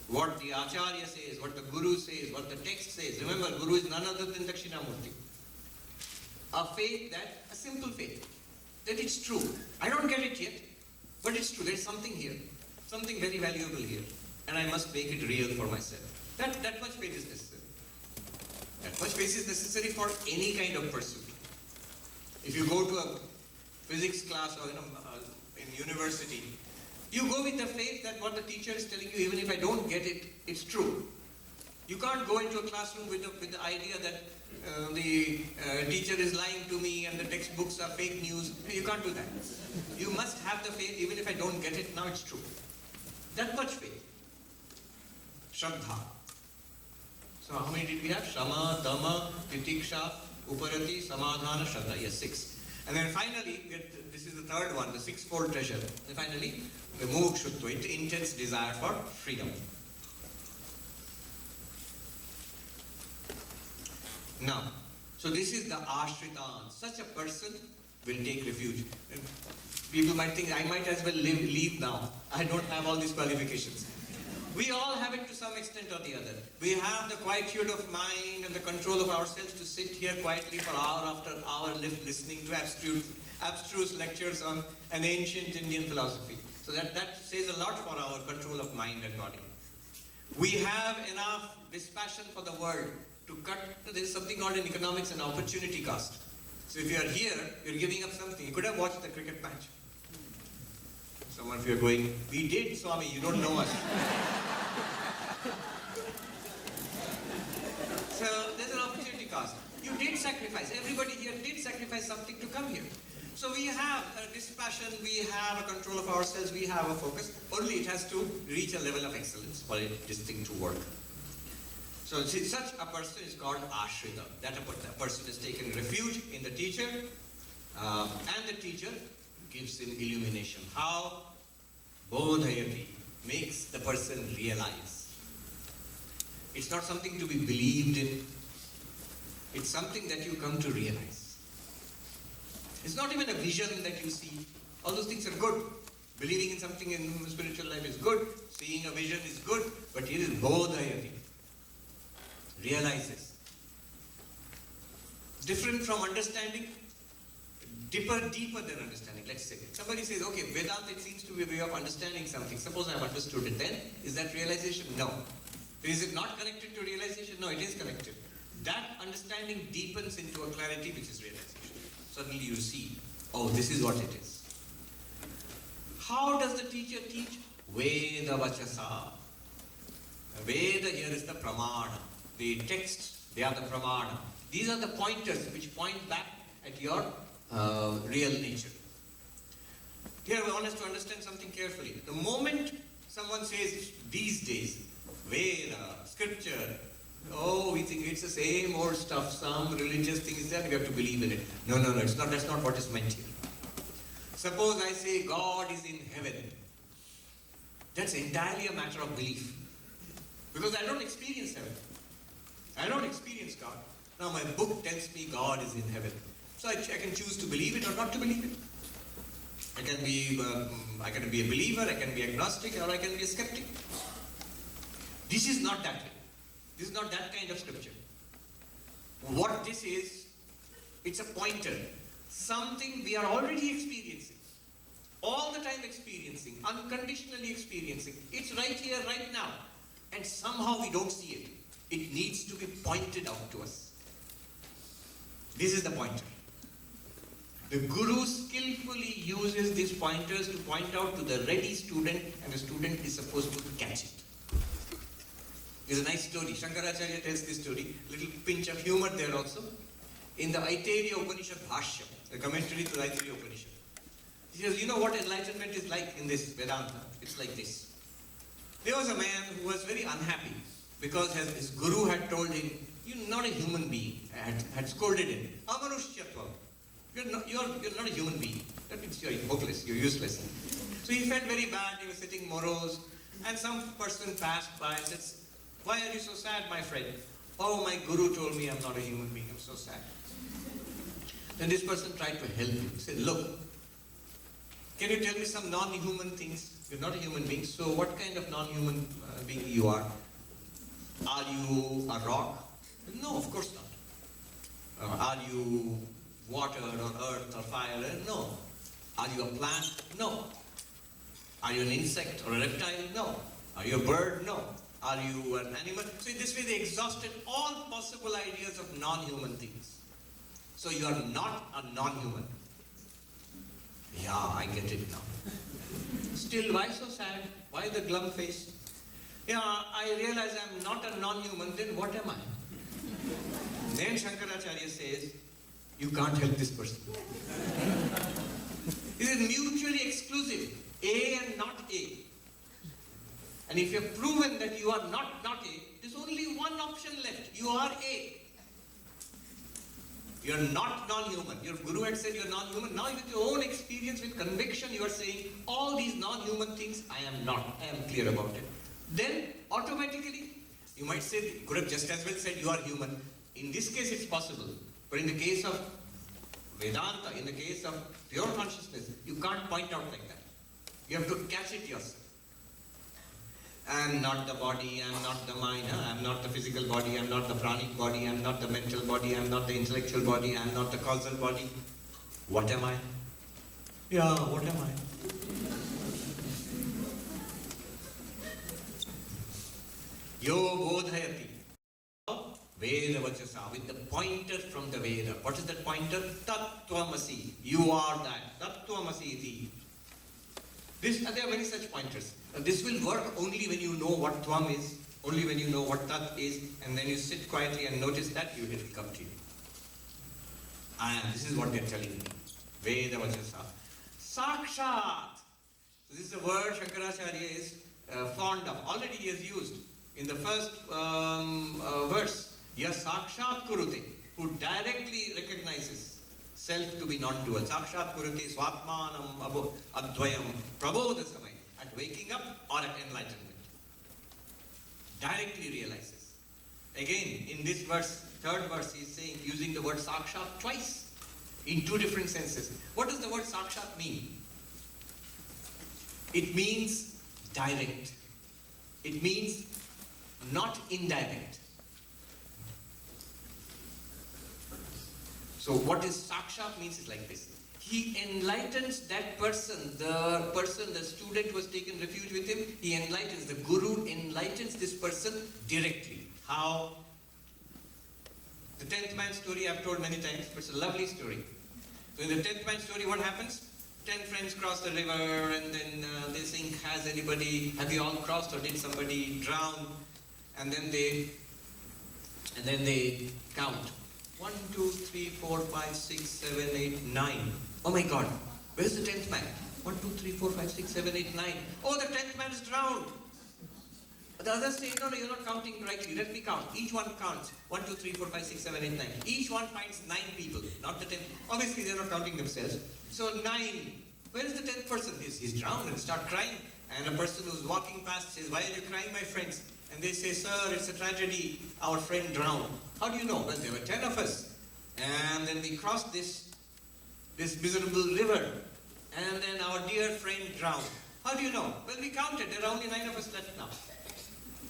What the Acharya says, what the Guru says, what the text says. Remember, Guru is none other than Dakshinamurti. A faith a simple faith, that it's true. I don't get it yet, but it's true. There's something here, something very valuable here, and I must make it real for myself. That much faith is necessary. That much faith is necessary for any kind of pursuit. If you go to a physics class or in university, you go with the faith that what the teacher is telling you, even if I don't get it, it's true. You can't go into a classroom with the idea that the teacher is lying to me and the textbooks are fake news. You can't do that. You must have the faith, even if I don't get it, now it's true. That much faith. Shraddha. So how many did we have? Shama, Dhamma, Titiksha, Uparati, Samadhana, Shraddha. Yes, 6. And then finally, this is the third one, the sixfold treasure. And finally, the mukshutva, intense desire for freedom. Now, so this is the ashritan. Such a person will take refuge. People might think, I might as well leave now. I don't have all these qualifications. We all have it to some extent or the other. We have the quietude of mind and the control of ourselves to sit here quietly for hour after hour listening to abstruse lectures on an ancient Indian philosophy. So that says a lot for our control of mind and body. We have enough dispassion for the world to cut. There is something called in economics an opportunity cost. So if you are here, you're giving up something. You could have watched the cricket match. Some of you are going, we did, Swami, you don't know us. So there's an opportunity cost. You did sacrifice. Everybody here did sacrifice something to come here. So we have a dispassion, we have a control of ourselves, we have a focus. Only it has to reach a level of excellence for this thing to work. So such a person is called ashrita. That a person has taken refuge in the teacher, and the teacher gives him illumination. How? Bodhayati makes the person realize. It's not something to be believed in. It's something that you come to realize. It's not even a vision that you see. All those things are good. Believing in something in spiritual life is good. Seeing a vision is good. But here is bodhayati. Realizes. Different from understanding, deeper than understanding. Let's say somebody says, okay, Vedanta, it seems to be a way of understanding something. Suppose I have understood it, then is that realization? No. Is it not connected to realization? No, it is connected. That understanding deepens into a clarity which is realization. Suddenly you see, oh, this is what it is. How does the teacher teach? Veda vachasa. Veda here is the pramana. The texts, they are the pramana. These are the pointers which point back at your real nature. Here I want us to understand something carefully. The moment someone says these days, Veda, scripture, oh, we think it's the same old stuff, some religious thing is there, we have to believe in it. No, it's not, that's not what is meant here. Suppose I say God is in heaven. That's entirely a matter of belief. Because I don't experience heaven. I don't experience God. Now my book tells me God is in heaven. So I can choose to believe it or not to believe it. I can be a believer, I can be agnostic, or I can be a skeptic. This is not that way. This is not that kind of scripture. What this is It's a pointer. Something we are already experiencing. All the time experiencing, unconditionally experiencing. It's right here, right now. And somehow we don't see it. It needs to be pointed out to us. This is the pointer. The Guru skillfully uses these pointers to point out to the ready student, and the student is supposed to catch it. There's a nice story. Shankaracharya tells this story, little pinch of humor there also. In the Aitareya Upanishad Bhashya, the commentary to the Aitareya Upanishad. He says, you know what enlightenment is like in this Vedanta? It's like this. There was a man who was very unhappy because his guru had told him, you're not a human being, had scolded him. Amanushyattva. You're not a human being. That means you're hopeless, you're useless. So he felt very bad, he was sitting morose, and some person passed by and said, why are you so sad, my friend? Oh, my guru told me I'm not a human being, I'm so sad. Then this person tried to help him. He said, look, can you tell me some non-human things? You're not a human being, so what kind of non-human being you are? Are you a rock? No, of course not. Are you water or earth or fire? No. Are you a plant? No. Are you an insect or a reptile? No. Are you a bird? No. Are you an animal? So in this way they exhausted all possible ideas of non-human things. So you are not a non-human. Yeah, I get it now. Still, why so sad? Why the glum face? Yeah, I realize I'm not a non-human, then what am I? Then Shankaracharya says, you can't help this person. It is mutually exclusive. A and not A. And if you have proven that you are not A, there's only one option left. You are A. You're not non-human. Your guru had said you're non-human. Now with your own experience, with conviction, you are saying all these non-human things, I am not. I am clear about it. Then automatically, you might say, the Guru just as well said you are human. In this case, it's possible. But in the case of Vedanta, in the case of pure consciousness, you can't point out like that. You have to catch it yourself. I am not the body, I am not the mind, I am not the physical body, I am not the pranic body, I am not the mental body, I am not the intellectual body, I am not the causal body. What am I? Yeah, what am I? Yo bodhayati. Veda vachasa, with the pointer from the Veda. What is that pointer? Tattvamasi. You are that. Tattvamasi iti. There are many such pointers. This will work only when you know what Tvam is, only when you know what Tat is, and then you sit quietly and notice that, you will come to you. And this is what they are telling me. Veda vachasa. Sakshat. So this is a word Shankaracharya is fond of. Already he has used in the first verse. Yes, Sakshat Kurute, who directly recognizes self to be non-dual. Sakshat Kurute Swatmanam Advayam Prabodha Samay. At waking up or at enlightenment. Directly realizes. Again, in this verse, third verse, he is saying, using the word Sakshat twice, in two different senses. What does the word Sakshat mean? It means direct. It means not indirect. So what is Sakshat means is like this. He enlightens that person, the student who has taken refuge with him, he enlightens, the guru enlightens this person directly. How? The 10th man story I've told many times, but it's a lovely story. So in the 10th man story, what happens? 10 friends cross the river and then they think, have you all crossed or did somebody drown? And then they count. 1, 2, 3, 4, 5, 6, 7, 8, 9. Oh my God, where's the 10th man? 1, 2, 3, 4, 5, 6, 7, 8, 9. Oh, the 10th man is drowned. The others say, no, you're not counting correctly. Let me count. Each one counts. 1, 2, 3, 4, 5, 6, 7, 8, 9. Each one finds 9 people, not the 10th. Obviously, they're not counting themselves. So 9. Where is the 10th person? He's drowned and start crying. And a person who's walking past says, why are you crying, my friends? And they say, sir, it's a tragedy. Our friend drowned. How do you know? Well, there were 10 of us. And then we crossed this miserable river. And then our dear friend drowned. How do you know? Well, we counted. There are only 9 of us left now.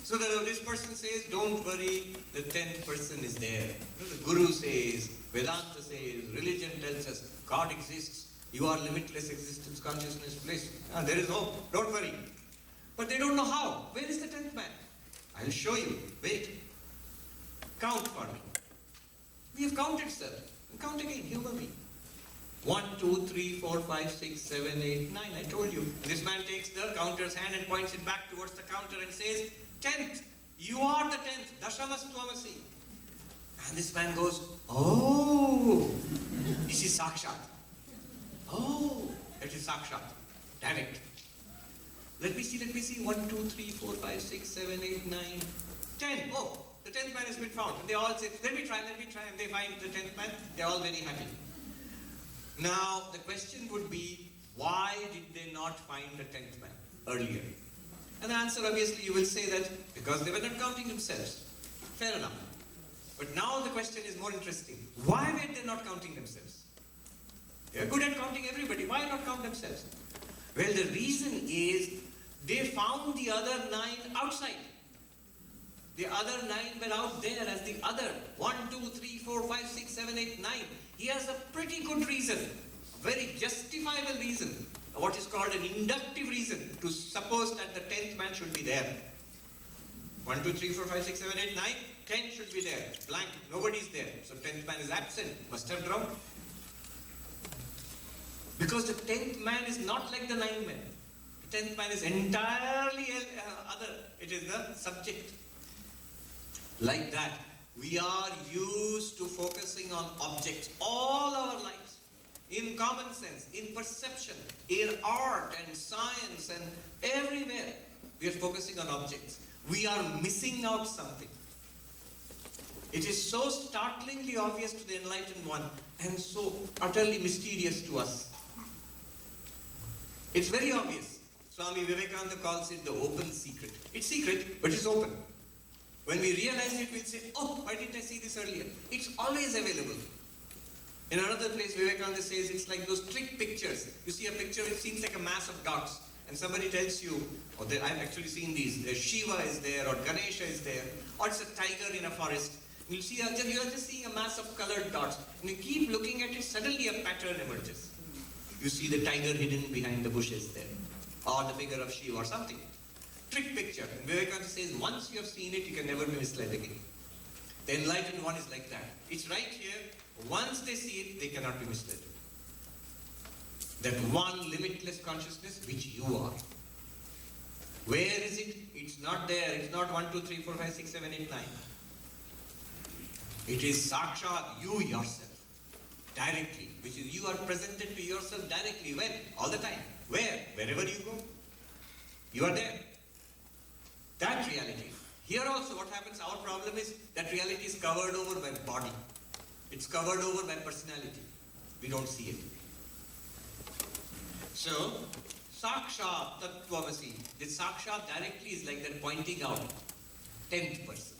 So this person says, don't worry, the 10th person is there. The Guru says, Vedanta says, religion tells us, God exists, you are limitless existence, consciousness, bliss. There is hope, don't worry. But they don't know how. Where is the 10th man? I'll show you. Wait. Count for me. We have counted, sir. Count again, humor me. 1, 2, 3, 4, 5, 6, 7, 8, 9. I told you. This man takes the counter's hand and points it back towards the counter and says, 10th. You are the 10th. Dashamastvamasi. And this man goes, oh, this is Sakshat. Oh, that is Sakshat. Direct. Let me see. 1, 2, 3, 4, 5, 6, 7, 8, 9, 10. Oh, the 10th man has been found. And they all say, let me try. And they find the 10th man. They're all very happy. Now, the question would be, why did they not find the 10th man earlier? And the answer, obviously, you will say that because they were not counting themselves. Fair enough. But now the question is more interesting. Why were they not counting themselves? They are good at counting everybody. Why not count themselves? Well, the reason is they found the other 9 outside. The other 9 were out there as the other. 1, 2, 3, 4, 5, 6, 7, 8, 9. He has a pretty good reason, a very justifiable reason, what is called an inductive reason to suppose that the 10th man should be there. 1, 2, 3, 4, 5, 6, 7, 8, 9, 10 should be there. Blank, nobody's there. So 10th man is absent, must have drowned. Because the 10th man is not like the 9 men. The 10th man is entirely other. It is the subject. Like that, we are used to focusing on objects all our lives. In common sense, in perception, in art and science and everywhere, we are focusing on objects. We are missing out something. It is so startlingly obvious to the enlightened one and so utterly mysterious to us. It's very obvious. Swami Vivekananda calls it the open secret. It's secret, but it's open. When we realize it, we'll say, oh, why didn't I see this earlier? It's always available. In another place, Vivekananda says it's like those trick pictures. You see a picture which seems like a mass of dots, and somebody tells you, oh, I've actually seen these. Shiva is there, or Ganesha is there, or it's a tiger in a forest. You see, you're just seeing a mass of colored dots, and you keep looking at it, suddenly a pattern emerges. You see the tiger hidden behind the bushes there, or the figure of Shiva, or something. Trick picture. And Vivekananda says, once you have seen it, you can never be misled again. The enlightened one is like that. It's right here. Once they see it, they cannot be misled. That one limitless consciousness which you are. Where is it? It's not there. It's not 1, 2, 3, 4, 5, 6, 7, 8, 9. It is Sakshat, you yourself. Directly. Which is, you are presented to yourself directly. When? All the time. Where? Wherever you go. You are there. That reality. Here also what happens, our problem is that reality is covered over by body. It's covered over by personality. We don't see it. So, Sakshat Tattvamasi. This Sakshat directly is like that pointing out 10th person.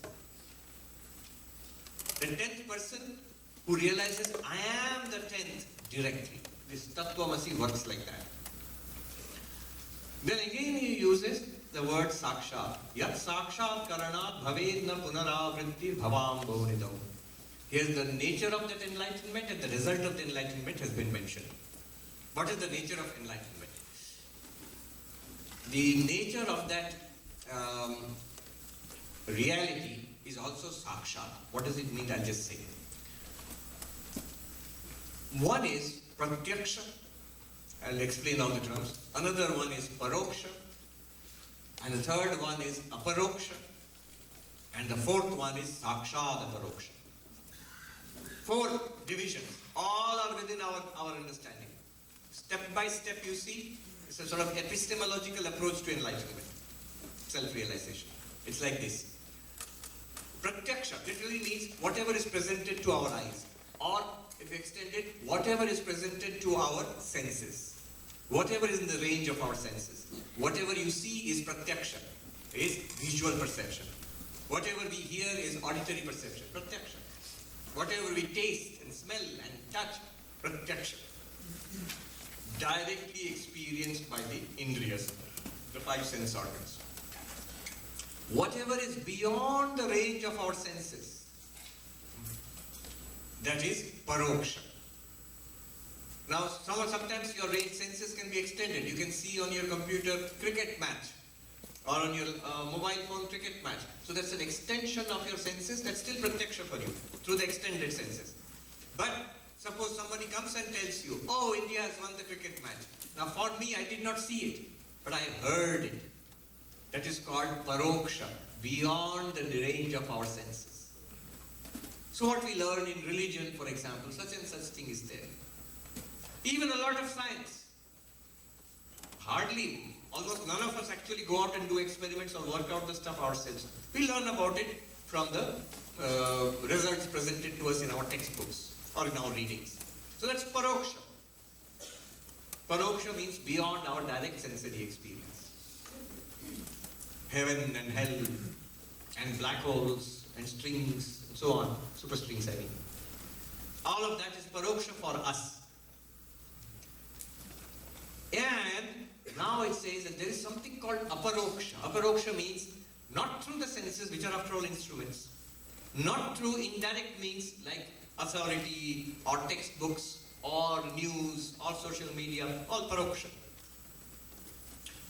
The 10th person who realizes I am the 10th directly. This Tattvamasi works like that. Then again he uses the word Sakshat. Yat Sakshat Karanat Bhavedna Punaravritti Bhavam Bhoridam. Here's the nature of that enlightenment, and the result of the enlightenment has been mentioned. What is the nature of enlightenment? The nature of that reality is also Sakshat. What does it mean? I'll just say it. One is Pratyaksha. I'll explain all the terms. Another one is Paroksha. And the third one is Aparoksha. And the fourth one is Sakshat Aparoksha. 4 divisions. All are within our understanding. Step by step you see, it's a sort of epistemological approach to enlightenment. Self-realization. It's like this. Pratyaksha literally means whatever is presented to our eyes. Or, if you extend it, whatever is presented to our senses. Whatever is in the range of our senses. Whatever you see is pratyaksha, is visual perception. Whatever we hear is auditory perception, pratyaksha. Whatever we taste and smell and touch, pratyaksha. Directly experienced by the indriyas, the 5 sense organs. Whatever is beyond the range of our senses, that is paroksha. Now, sometimes your range senses can be extended. You can see on your computer cricket match, or on your mobile phone cricket match. So that's an extension of your senses. That's still pratyaksha for you through the extended senses. But suppose somebody comes and tells you, oh, India has won the cricket match. Now for me, I did not see it, but I heard it. That is called paroksha, beyond the range of our senses. So what we learn in religion, for example, such and such thing is there. Even a lot of science. Hardly, almost none of us actually go out and do experiments or work out the stuff ourselves. We learn about it from the results presented to us in our textbooks or in our readings. So that's paroksha. Paroksha means beyond our direct sensory experience. Heaven and hell and black holes and strings and so on, superstrings I mean. All of that is paroksha for us. And now it says that there is something called aparoksha. Aparoksha means not through the senses, which are after all instruments, not through indirect means like authority or textbooks or news or social media, all paroksha,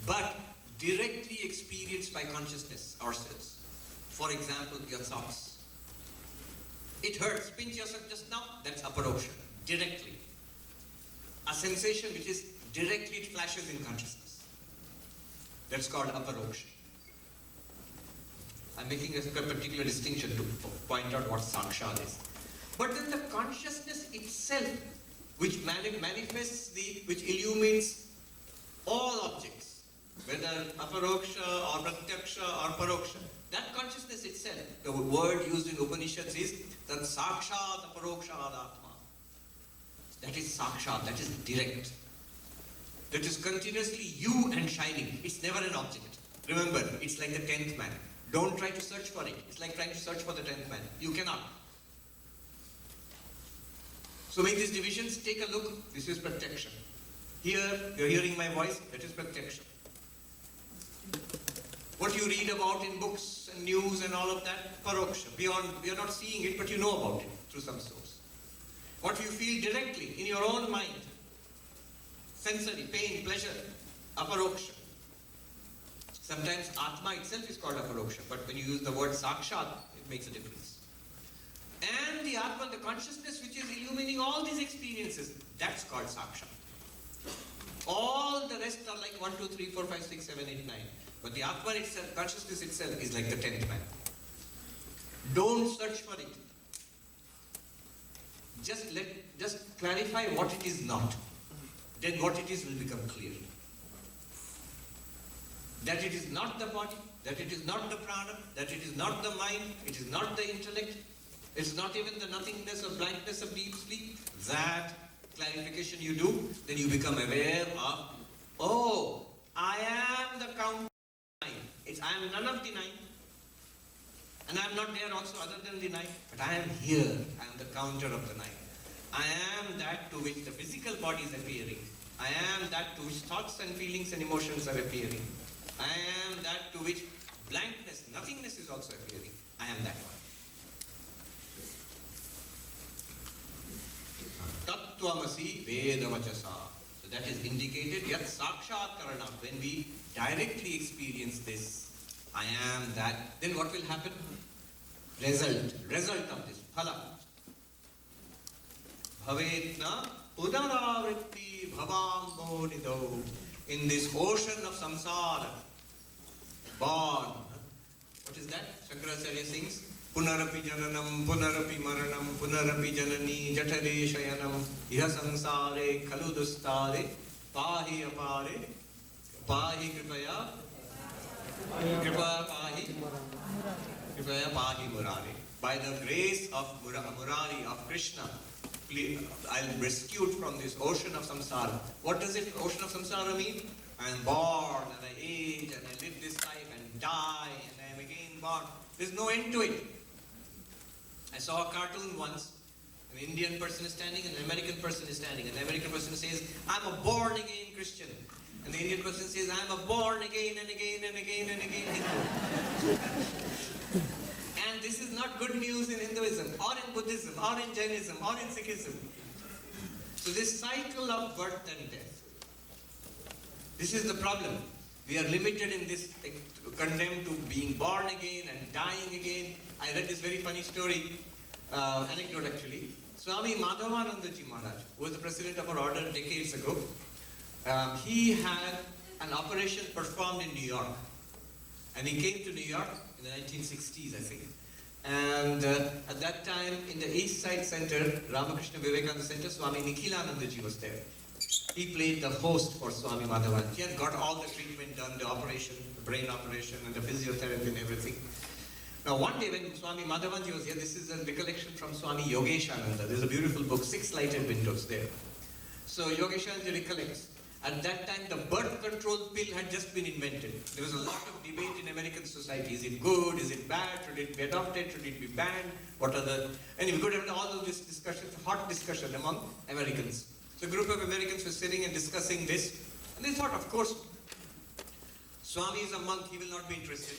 but directly experienced by consciousness ourselves. For example, your thoughts. It hurts, pinch yourself just now, that's aparoksha, directly. A sensation which is directly, it flashes in consciousness. That's called aparoksha. I'm making a particular distinction to point out what sakshat is. But then the consciousness itself, which manifests which illumines all objects, whether aparoksha or pratyaksha or paroksha, that consciousness itself, the word used in Upanishads is that sakshat aparoksha atma. That is sakshat, that is direct. That is continuously you and shining. It's never an object. Remember, it's like the 10th man. Don't try to search for it. It's like trying to search for the 10th man. You cannot. So make these divisions, take a look. This is pratyaksha. Here, you're hearing my voice, that is pratyaksha. What you read about in books and news and all of that, paroksha. Beyond, you're not seeing it, but you know about it through some source. What you feel directly in your own mind, sensory, pain, pleasure, aparoksha. Sometimes Atma itself is called aparoksha, but when you use the word sakshat, it makes a difference. And the Atma, the consciousness which is illumining all these experiences, that's called sakshat. All the rest are like 1, 2, 3, 4, 5, 6, 7, 8, 9. But the Atma itself, consciousness itself is like the 10th man. Don't search for it. Just clarify what it is not. Then what it is will become clear. That it is not the body, that it is not the prana, that it is not the mind, it is not the intellect, it's not even the nothingness or blankness of deep sleep. That clarification you do, then you become aware of, oh, I am the counter of the nine. I am none of the nine. And I am not there also other than the nine. But I am here. I am the counter of the nine. I am that to which the physical body is appearing. I am that to which thoughts and feelings and emotions are appearing. I am that to which blankness, nothingness is also appearing. I am that one. Tattvamasi Vedavachasa. So that is indicated, yat sakshat karana. When we directly experience this, I am that, then what will happen? Result of this, phala. Bhavetna punaravritti bhavam bodhido. In this ocean of samsara, born. What is that? Shankaracharya sings, Punarapi jananam, punarapi maranam, punarapi janani, jatare shayanam, iha samsare, kaludustare, pahi apare, pahi kripaya, kripa pahi, kripaya pahi murari. By the grace of Murari, of Krishna, I'll be rescued from this ocean of samsara. What does it, ocean of samsara mean? I am born and I age and I live this life and die and I am again born. There's no end to it. I saw a cartoon once. An Indian person is standing and an American person is standing. And the American person says, I'm a born again Christian. And the Indian person says, I am a born again and again and again and again Hindu. And this is not good news in Hinduism, or in Buddhism, or in Jainism, or in Sikhism. So this cycle of birth and death, this is the problem. We are limited in this, condemned to being born again and dying again. I read this very funny story, anecdote actually. Swami Madhavananda Ji Maharaj, who was the president of our order decades ago, he had an operation performed in New York. And he came to New York in the 1960s, I think. And at that time, in the East Side Center, Ramakrishna Vivekananda Center, Swami Nikhilananda Ji was there. He played the host for Swami Madhavananda. He had got all the treatment done, the operation, the brain operation, and the physiotherapy and everything. Now one day when Swami Madhavananda was here, this is a recollection from Swami Yogeshananda. There's a beautiful book, 6 lighted windows there. So Yogeshananda recollects, at that time the birth control pill had just been invented. There was a lot of debate in American society. Is it good? Is it bad? Should it be adopted? Should it be banned? What are the... Anyway, we could have all of this discussion, hot discussion among Americans. So a group of Americans were sitting and discussing this. And they thought, of course, Swami is a monk, he will not be interested.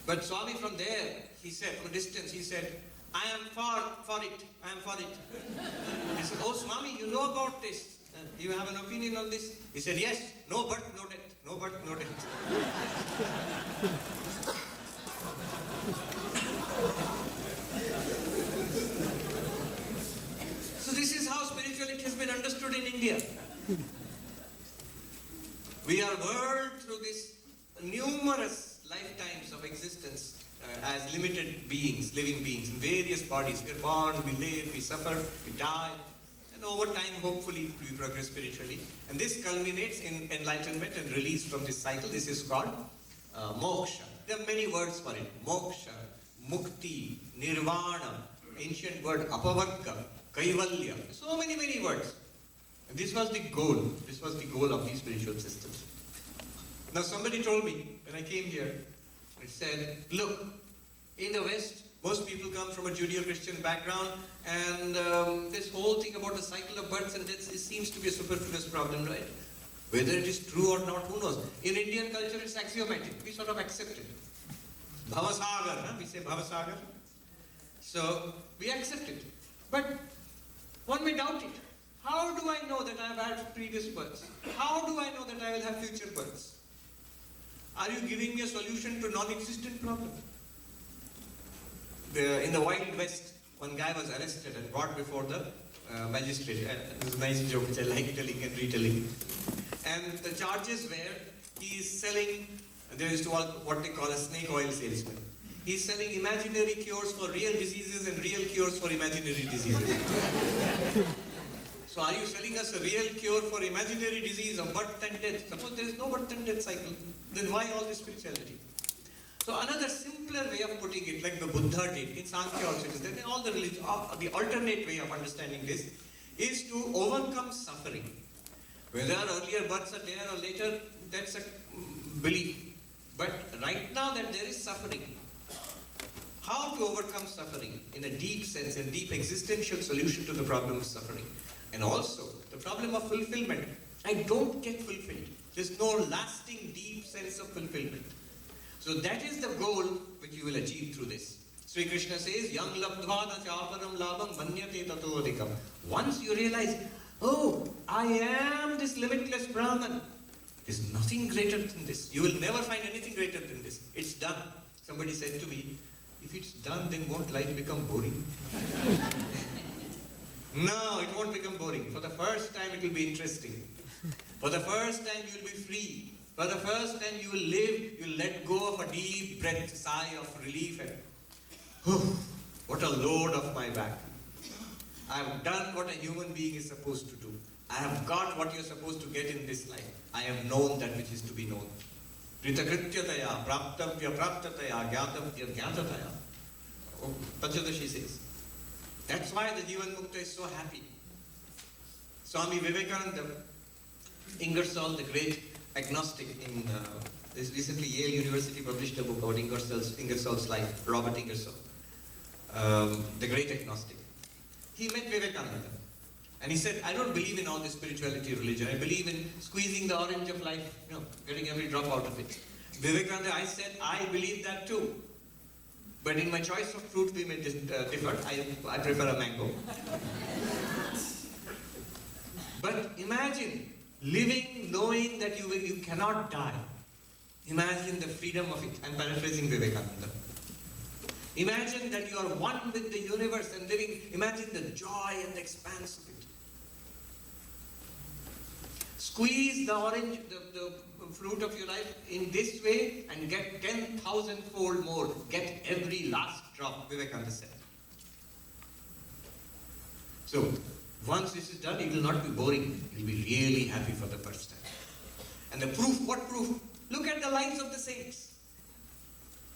But Swami from there, he said, from a distance, he said, I am for it, I am for it. He said, oh Swami, you know about this. You have an opinion on this? He said, yes, no birth, no death, no birth, no death. So this is how spirituality has been understood in India. We are whirled through this numerous lifetimes of existence as limited beings, living beings in various bodies. We are born, we live, we suffer, we die. And over time, hopefully, we progress spiritually. And this culminates in enlightenment and release from this cycle. This is called moksha. There are many words for it. Moksha, mukti, nirvana, ancient word apavarga, kaivalya. So many words. And this was the goal. This was the goal of these spiritual systems. Now somebody told me when I came here, it said, look, in the West, most people come from a Judeo-Christian background, and this whole thing about the cycle of births and deaths, it seems to be a superfluous problem, right? Whether it is true or not, who knows? In Indian culture, it's axiomatic. We sort of accept it. Bhavasagar, huh? We say Bhavasagar. So, we accept it. But one may doubt it. How do I know that I have had previous births? How do I know that I will have future births? Are you giving me a solution to non-existent problem? In the Wild West, one guy was arrested and brought before the magistrate. It was a nice joke which I like telling and retelling. And the charges were, he is selling, there is what they call a snake oil salesman. He is selling imaginary cures for real diseases and real cures for imaginary diseases. So are you selling us a real cure for imaginary disease of birth and death? Suppose there is no birth and death cycle, then why all this spirituality? So another simpler way of putting it, like the Buddha did, in Sankhya also it is there, all the religion, the alternate way of understanding this is to overcome suffering. Whether earlier births are there or later, that's a belief. But right now that there is suffering, how to overcome suffering in a deep sense, a deep existential solution to the problem of suffering. And also, the problem of fulfillment. I don't get fulfilled. There's no lasting, deep sense of fulfillment. So that is the goal which you will achieve through this. Sri Krishna says, Yang labdvana chaparam labam manyate tato adhikam. Once you realize, oh, I am this limitless Brahman. There's nothing greater than this. You will never find anything greater than this. It's done. Somebody said to me, if it's done, then won't life become boring? No, it won't become boring. For the first time, it will be interesting. For the first time, you will be free. For the first time, you will live, you will let go of a deep breath, sigh of relief. And, what a load off my back. I have done what a human being is supposed to do. I have got what you're supposed to get in this life. I have known that which is to be known. Pritakrityataya, praptavya praptataya, gyatavya gyatataya. Panchadashi says. That's why the Jivan Mukta is so happy. Swami Vivekananda, Ingersoll, the great agnostic, recently Yale University published a book about Ingersoll's life, Robert Ingersoll, the great agnostic. He met Vivekananda. And he said, I don't believe in all this spirituality religion. I believe in squeezing the orange of life, getting every drop out of it. Vivekananda, I said, I believe that too. But in my choice of fruit, we may differ. I prefer a mango. But imagine living knowing that you cannot die. Imagine the freedom of it. I'm paraphrasing Vivekananda. Imagine that you are one with the universe and living. Imagine the joy and the expanse of it. Squeeze the orange, the fruit of your life in this way and get 10,000-fold more. Get every last drop, Vivekananda said. So, once this is done, it will not be boring. You will be really happy for the first time. And the proof, what proof? Look at the lives of the saints.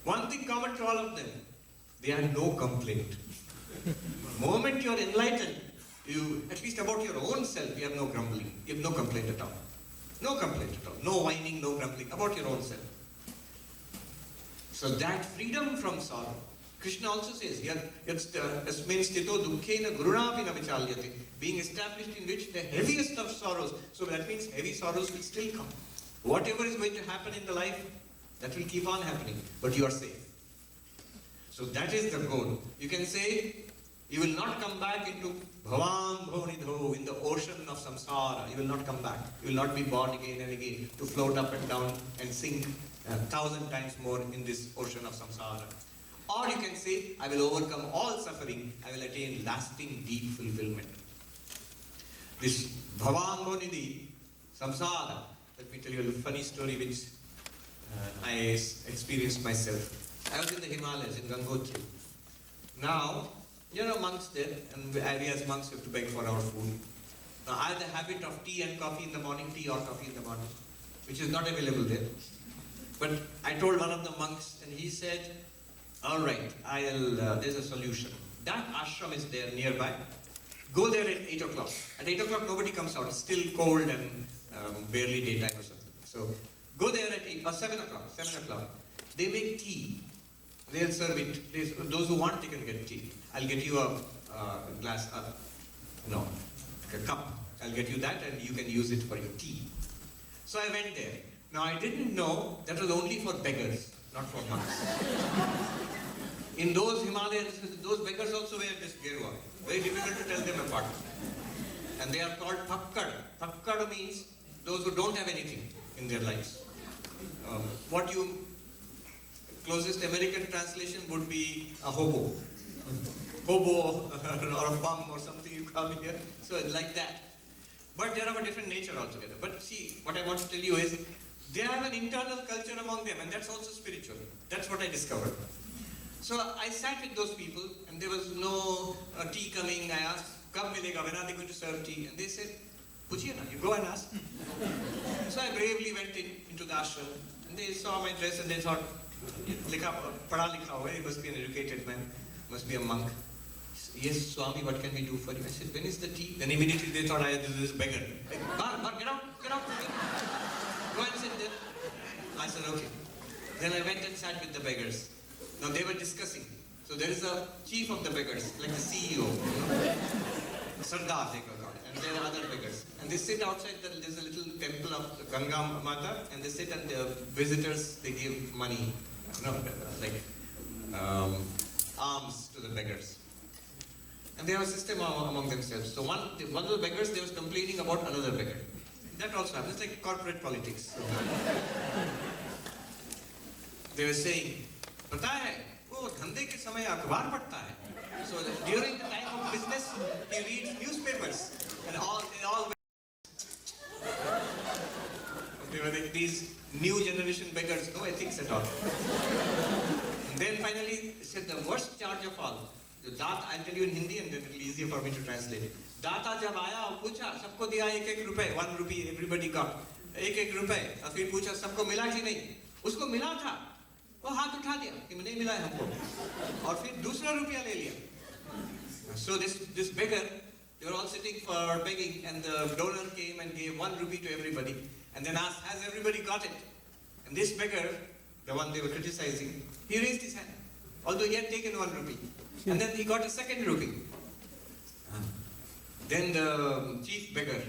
One thing common to all of them, they had no complaint. The moment you are enlightened, you, at least about your own self, you have no grumbling. You have no complaint at all. No complaint at all. No whining, no grumbling about your own self. So that freedom from sorrow, Krishna also says, yasmin sthito dukkhena gurunapi na vichalyate, being established in which the heaviest of sorrows, so that means heavy sorrows will still come. Whatever is going to happen in the life, that will keep on happening, but you are safe. So that is the goal. You can say, you will not come back into bhavam bhavanidho, in the ocean of samsara. You will not come back. You will not be born again and again to float up and down and sink 1,000 times more in this ocean of samsara. Or you can say, I will overcome all suffering. I will attain lasting deep fulfillment. This bhavam bhavanidhi, samsara. Let me tell you a funny story which I experienced myself. I was in the Himalayas, in Gangotri. Now, monks there, and we as monks have to beg for our food. Now, I have the habit of tea and coffee in the morning, tea or coffee in the morning, which is not available there. But I told one of the monks, and he said, all right, there's a solution. That ashram is there nearby. Go there at 8 o'clock. At 8 o'clock, nobody comes out. It's still cold and barely daytime or something. So, go there at 8 or 7 o'clock. 7 o'clock. They make tea. They'll serve it. Those who want, they can get tea. I'll get you a glass, a cup. I'll get you that and you can use it for your tea. So I went there. Now I didn't know that was only for beggars, not for monks. In those Himalayas, those beggars also wear this gerwa. Very difficult to tell them apart. And they are called thakkad. Thakkad means those who don't have anything in their lives. Closest American translation would be a hobo. Hobo or a bum or something you call here. So it's like that. But they are of a different nature altogether. But see, what I want to tell you is, they have an internal culture among them, and that's also spiritual. That's what I discovered. So I sat with those people, and there was no tea coming. I asked, "Kab milega? When are they going to serve tea?" And they said, "Puchiye na, you go and ask." So I bravely went into the ashram, and they saw my dress, and they thought, "Pada likha hua hai, he must be an educated man, must be a monk." "Yes, Swami, what can we do for you?" I said, "When is the tea?" Then immediately they thought, this is a beggar. Like, Bar, get out. Go and sit there. I said, okay. Then I went and sat with the beggars. Now they were discussing. So there is a chief of the beggars, like the CEO, Sardar they call it, and there are other beggars. And they sit outside, there's a little temple of Ganga Mata, and they sit and the visitors, they give money, alms to the beggars. And they have a system among themselves. So one of the beggars, they was complaining about another beggar. That also happens, it's like corporate politics. So, they were saying, "Pata hai, wo dhande ke samay akhbar padhta hai." So during the time of business, he reads newspapers. And they were like these new generation beggars, no ethics at all. And then finally, he said the worst charge of all. I'll tell you in Hindi and then it'll be easier for me to translate. दाता जब आया और पूछा, सबको दिया 1-1 रुपए, 1 rupee, everybody got 1-1 रुपए, और फिर पूछा सबको मिला कि नहीं? उसको मिला था, वो हाथ उठा दिया कि नहीं मिला है हमको, और फिर दूसरा रुपया ले लिया. So this beggar, they were all sitting for begging, and the donor came and gave 1 rupee to everybody, and then asked, has everybody got it? And this beggar, the one they were criticizing, he raised his hand, although he had taken 1 rupee, and then he got a 2nd rupee. Then the chief beggar,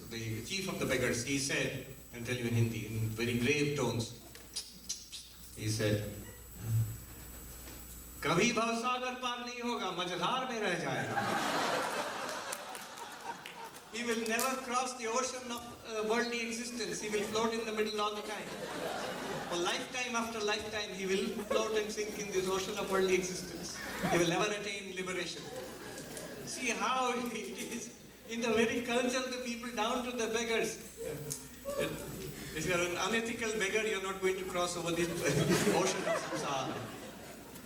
the chief of the beggars, he said, I'll tell you in Hindi, in very grave tones, he said, कभी भवसागर पार नहीं होगा, मझधार में रह जाएगा. He will never cross the ocean of worldly existence. He will float in the middle all the time. For lifetime after lifetime, he will float and sink in this ocean of worldly existence. He will never attain liberation. See how it is in the very culture of the people down to the beggars. If you are an unethical beggar, you are not going to cross over this ocean of samsara.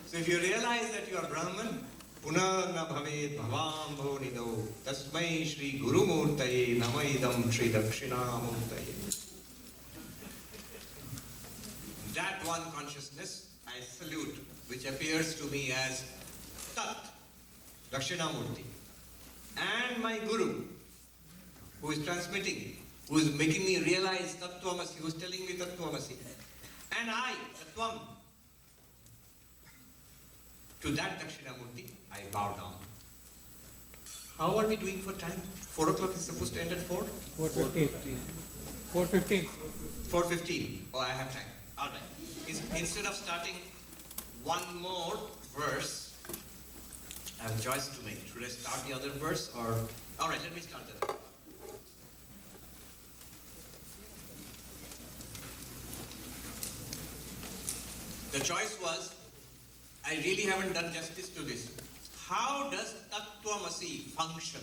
So if you realize that you are Brahman, Punar na bhavet bhavam bhonido tasmai Shri Guru Murtaye namaidam Shri Dakshinamurtaye. That one consciousness I salute, which appears to me as Tat, Dakshinamurti, and my Guru, who is transmitting, who is making me realize Tattvamasi, who is telling me Tattvamasi, and I, Tattvam, to that Dakshinamurti, I bow down. How are we doing for time? 4 o'clock is supposed to end at 4? 4:15. 4:15. 4:15. Oh, I have time. All right. Instead of starting one more verse, I have a choice to make. Should I start the other verse or... All right, let me start that. The choice was, I really haven't done justice to this. How does Tattvamasi function?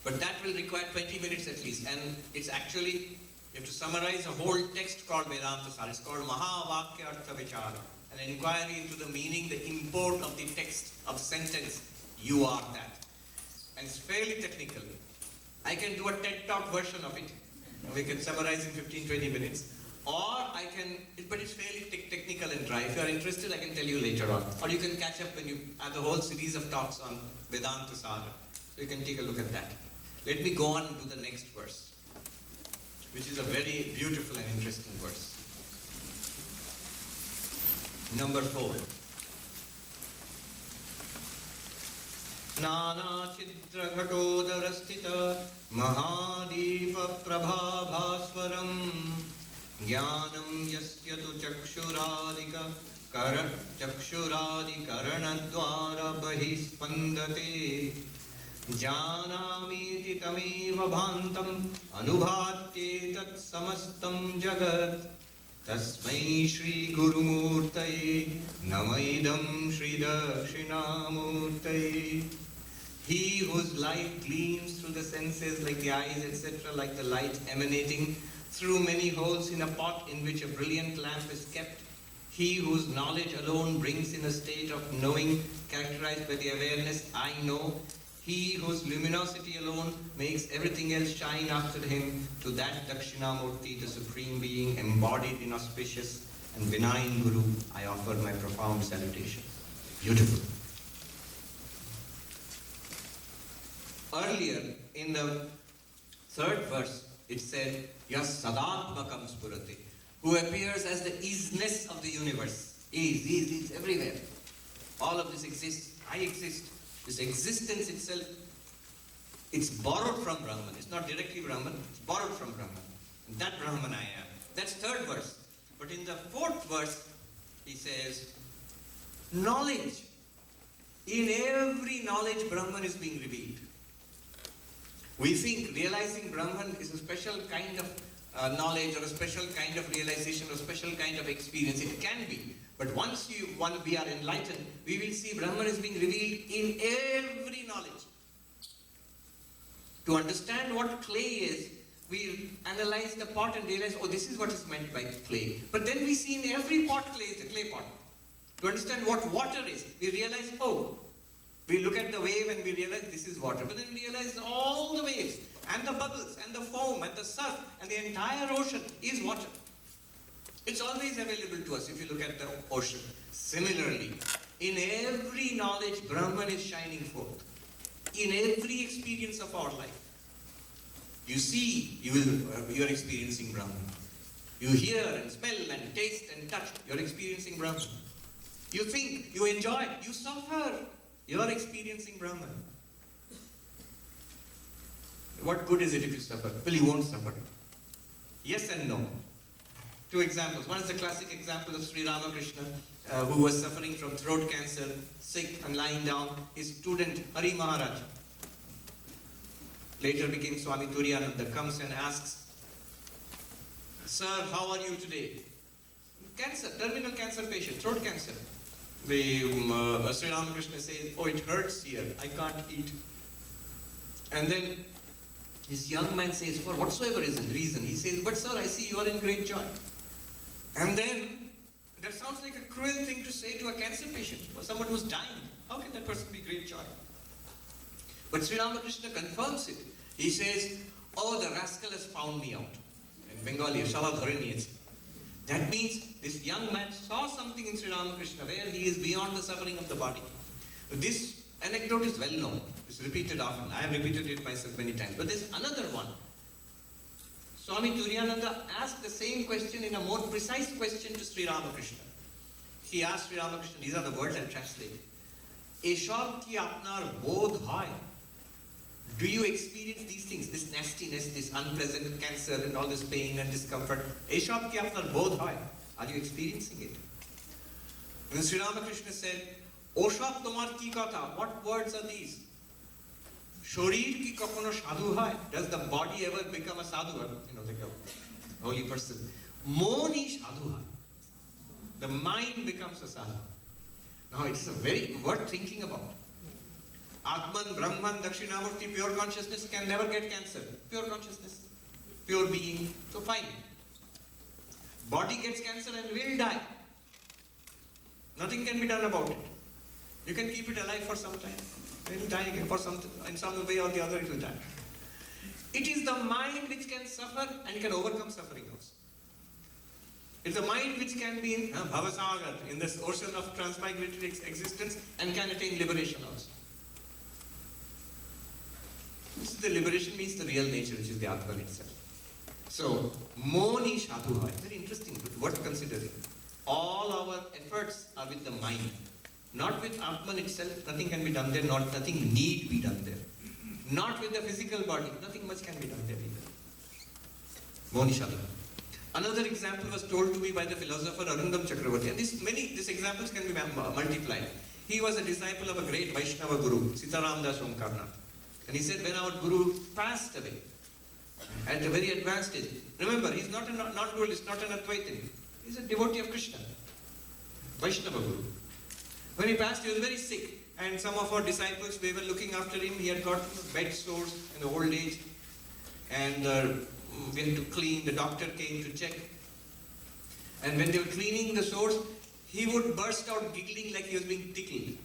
But that will require 20 minutes at least. And it's actually, you have to summarize a whole text called Vedanta Sara. It's called Mahavakya Artha Vichara. An inquiry into the meaning, the import of the text, of sentence. You are that. And it's fairly technical. I can do a TED Talk version of it. We can summarize in 15-20 minutes. Or I can, but it's fairly technical and dry. If you are interested, I can tell you later on. Or you can catch up when you have the whole series of talks on Vedanta Sara. So you can take a look at that. Let me go on to the next verse, which is a very beautiful and interesting verse. Number 4. Nana Chitra Ghatodharastita Mahadeepa Prabhabhaswaram Jnanam Yasya tu Chakshuradika Chakshuradikaranadvara Bahispandate Janamiti Tameva Bhantam Anubhatye Tat Samastam Jagat Tasmai Shri Guru Murtaye Namaidam Shri Dakshinamurtaye. He whose light gleams through the senses like the eyes, etc., like the light emanating through many holes in a pot in which a brilliant lamp is kept. He whose knowledge alone brings in a state of knowing characterized by the awareness I know. He whose luminosity alone makes everything else shine after him. To that Dakshinamurti, the Supreme Being, embodied in auspicious and benign Guru, I offer my profound salutation. Beautiful. Earlier, in the 3rd verse, it said, Yas Sadatmakam Spurate, who appears as the isness of the universe. Is everywhere. All of this exists. I exist. This existence itself, it's borrowed from Brahman. It's not directly Brahman, it's borrowed from Brahman. And that Brahman I am. That's 3rd verse. But in the 4th verse, he says, knowledge. In every knowledge, Brahman is being revealed. We think realizing Brahman is a special kind of knowledge or a special kind of realization or a special kind of experience. It can be. But once we are enlightened, we will see Brahman is being revealed in every knowledge. To understand what clay is, we analyze the pot and realize, oh, this is what is meant by clay. But then we see in every pot clay is a clay pot. To understand what water is, we realize, oh, we look at the wave and we realize this is water. But then we realize all the waves and the bubbles and the foam and the surf and the entire ocean is water. It's always available to us if you look at the ocean. Similarly, in every knowledge, Brahman is shining forth. In every experience of our life. You see, you are experiencing Brahman. You hear and smell and taste and touch, you're experiencing Brahman. You think, you enjoy, you suffer, you're experiencing Brahman. what good is it if you suffer? Well, you won't suffer. Yes and no. Two examples. One is the classic example of Sri Ramakrishna, who was suffering from throat cancer, sick and lying down. His student, Hari Maharaj, later became Swami Turiyananda, comes and asks, "Sir, how are you today?" Cancer, terminal cancer patient, throat cancer. The Sri Ramakrishna says, "Oh, it hurts here, I can't eat." And then this young man says, "For whatsoever is the reason," he says, "But sir, I see you are in great joy." And then, that sounds like a cruel thing to say to a cancer patient, or someone who's dying. How can that person be great joy? But Sri Ramakrishna confirms it. He says, "Oh, the rascal has found me out." In Bengali, Shala dhare niyece. That means this young man saw something in Sri Ramakrishna where he is beyond the suffering of the body. This anecdote is well known. It's repeated often. I have repeated it myself many times. But there's another one. Swami Turiyananda asked the same question in a more precise question to Sri Ramakrishna. He asked Sri Ramakrishna, these are the words I'll translate. "Eshab ki apnar bodh hai." Do you experience these things, this nastiness, this unpleasant cancer and all this pain and discomfort? "Eshab ki apnar bodh hai." Are you experiencing it? And Sri Ramakrishna said, "Oshab tomar ki kotha." What words are these? "Shorir ki kokono sadhu hai." Does the body ever become a sadhu? Like a holy person. "Moni sadhu hai." The mind becomes a sadhu. Now it's a very worth thinking about. Atman, Brahman, Dakshinamurti, pure consciousness can never get cancer. Pure consciousness, pure being. So fine. Body gets cancer and will die. Nothing can be done about it. You can keep it alive for some time. It will die again. In some way or the other it will die. It is the mind which can suffer and can overcome suffering also. It's the mind which can be in Bhavasagar, in this ocean of transmigratory existence, and can attain liberation also. This is the liberation means the real nature, which is the Atman itself. So, Moni Sadhu hai. Very interesting, worth considering. All our efforts are with the mind. Not with Atman itself, nothing can be done there, nothing need be done there. Not with the physical body, nothing much can be done there either. Moni Sadhu. Another example was told to me by the philosopher Arundam Chakravarti, and these examples can be multiplied. He was a disciple of a great Vaishnava Guru, Sitaram Das Omkarnath. And he said, when our Guru passed away, at a very advanced age, remember, he's not a non-dualist, not an Advaitin. He's a devotee of Krishna, Vaishnava Guru. When he passed, he was very sick, and some of our disciples, they were looking after him. He had got bed sores in the old age, and we had to clean. The doctor came to check. And when they were cleaning the sores, he would burst out giggling like he was being tickled.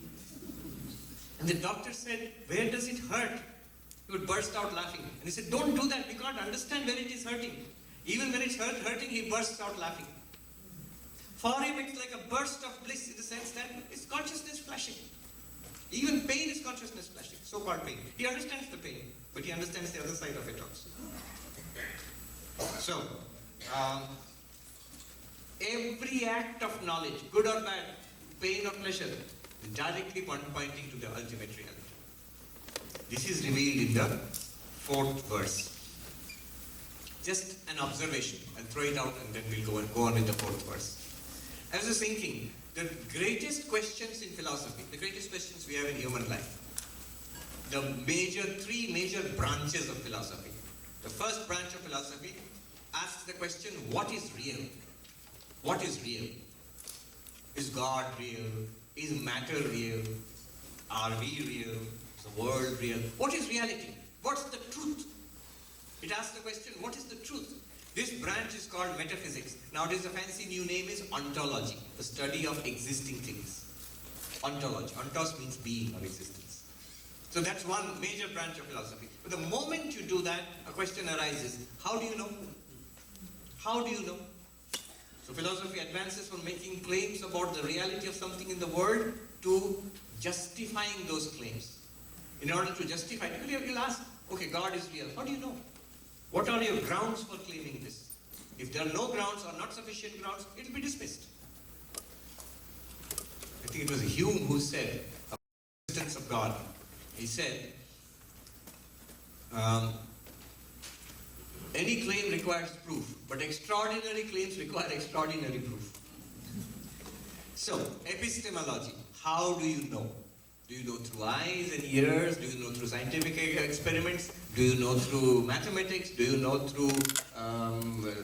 And the doctor said, "Where does it hurt?" He would burst out laughing. And he said, "Don't do that. We can't understand where it is hurting." Even when it's hurting, he bursts out laughing. For him, it's like a burst of bliss in the sense that it's consciousness flashing. Even pain is consciousness flashing, so-called pain. He understands the pain, but he understands the other side of it also. So, every act of knowledge, good or bad, pain or pleasure, is directly pointing to the ultimate reality. This is revealed in the 4th verse. Just an observation. I'll throw it out and then we'll go on with the 4th verse. I was just thinking, the greatest questions in philosophy, the greatest questions we have in human life, the 3 major branches of philosophy. The first branch of philosophy asks the question, what is real? What is real? Is God real? Is matter real? Are we real? Is the world real? What is reality? What's the truth? It asks the question, what is the truth? This branch is called metaphysics. Nowadays, the fancy new name is ontology, the study of existing things. Ontology. Ontos means being or existence. So that's one major branch of philosophy. But the moment you do that, a question arises. How do you know? How do you know? So philosophy advances from making claims about the reality of something in the world to justifying those claims. In order to justify it, you'll ask, okay, God is real. How do you know? What are your grounds for claiming this? If there are no grounds or not sufficient grounds, it will be dismissed. I think it was Hume who said about the existence of God. He said, Any claim requires proof, but extraordinary claims require extraordinary proof. So, epistemology, how do you know? Do you know through eyes and ears? Do you know through scientific experiments? Do you know through mathematics? Do you know through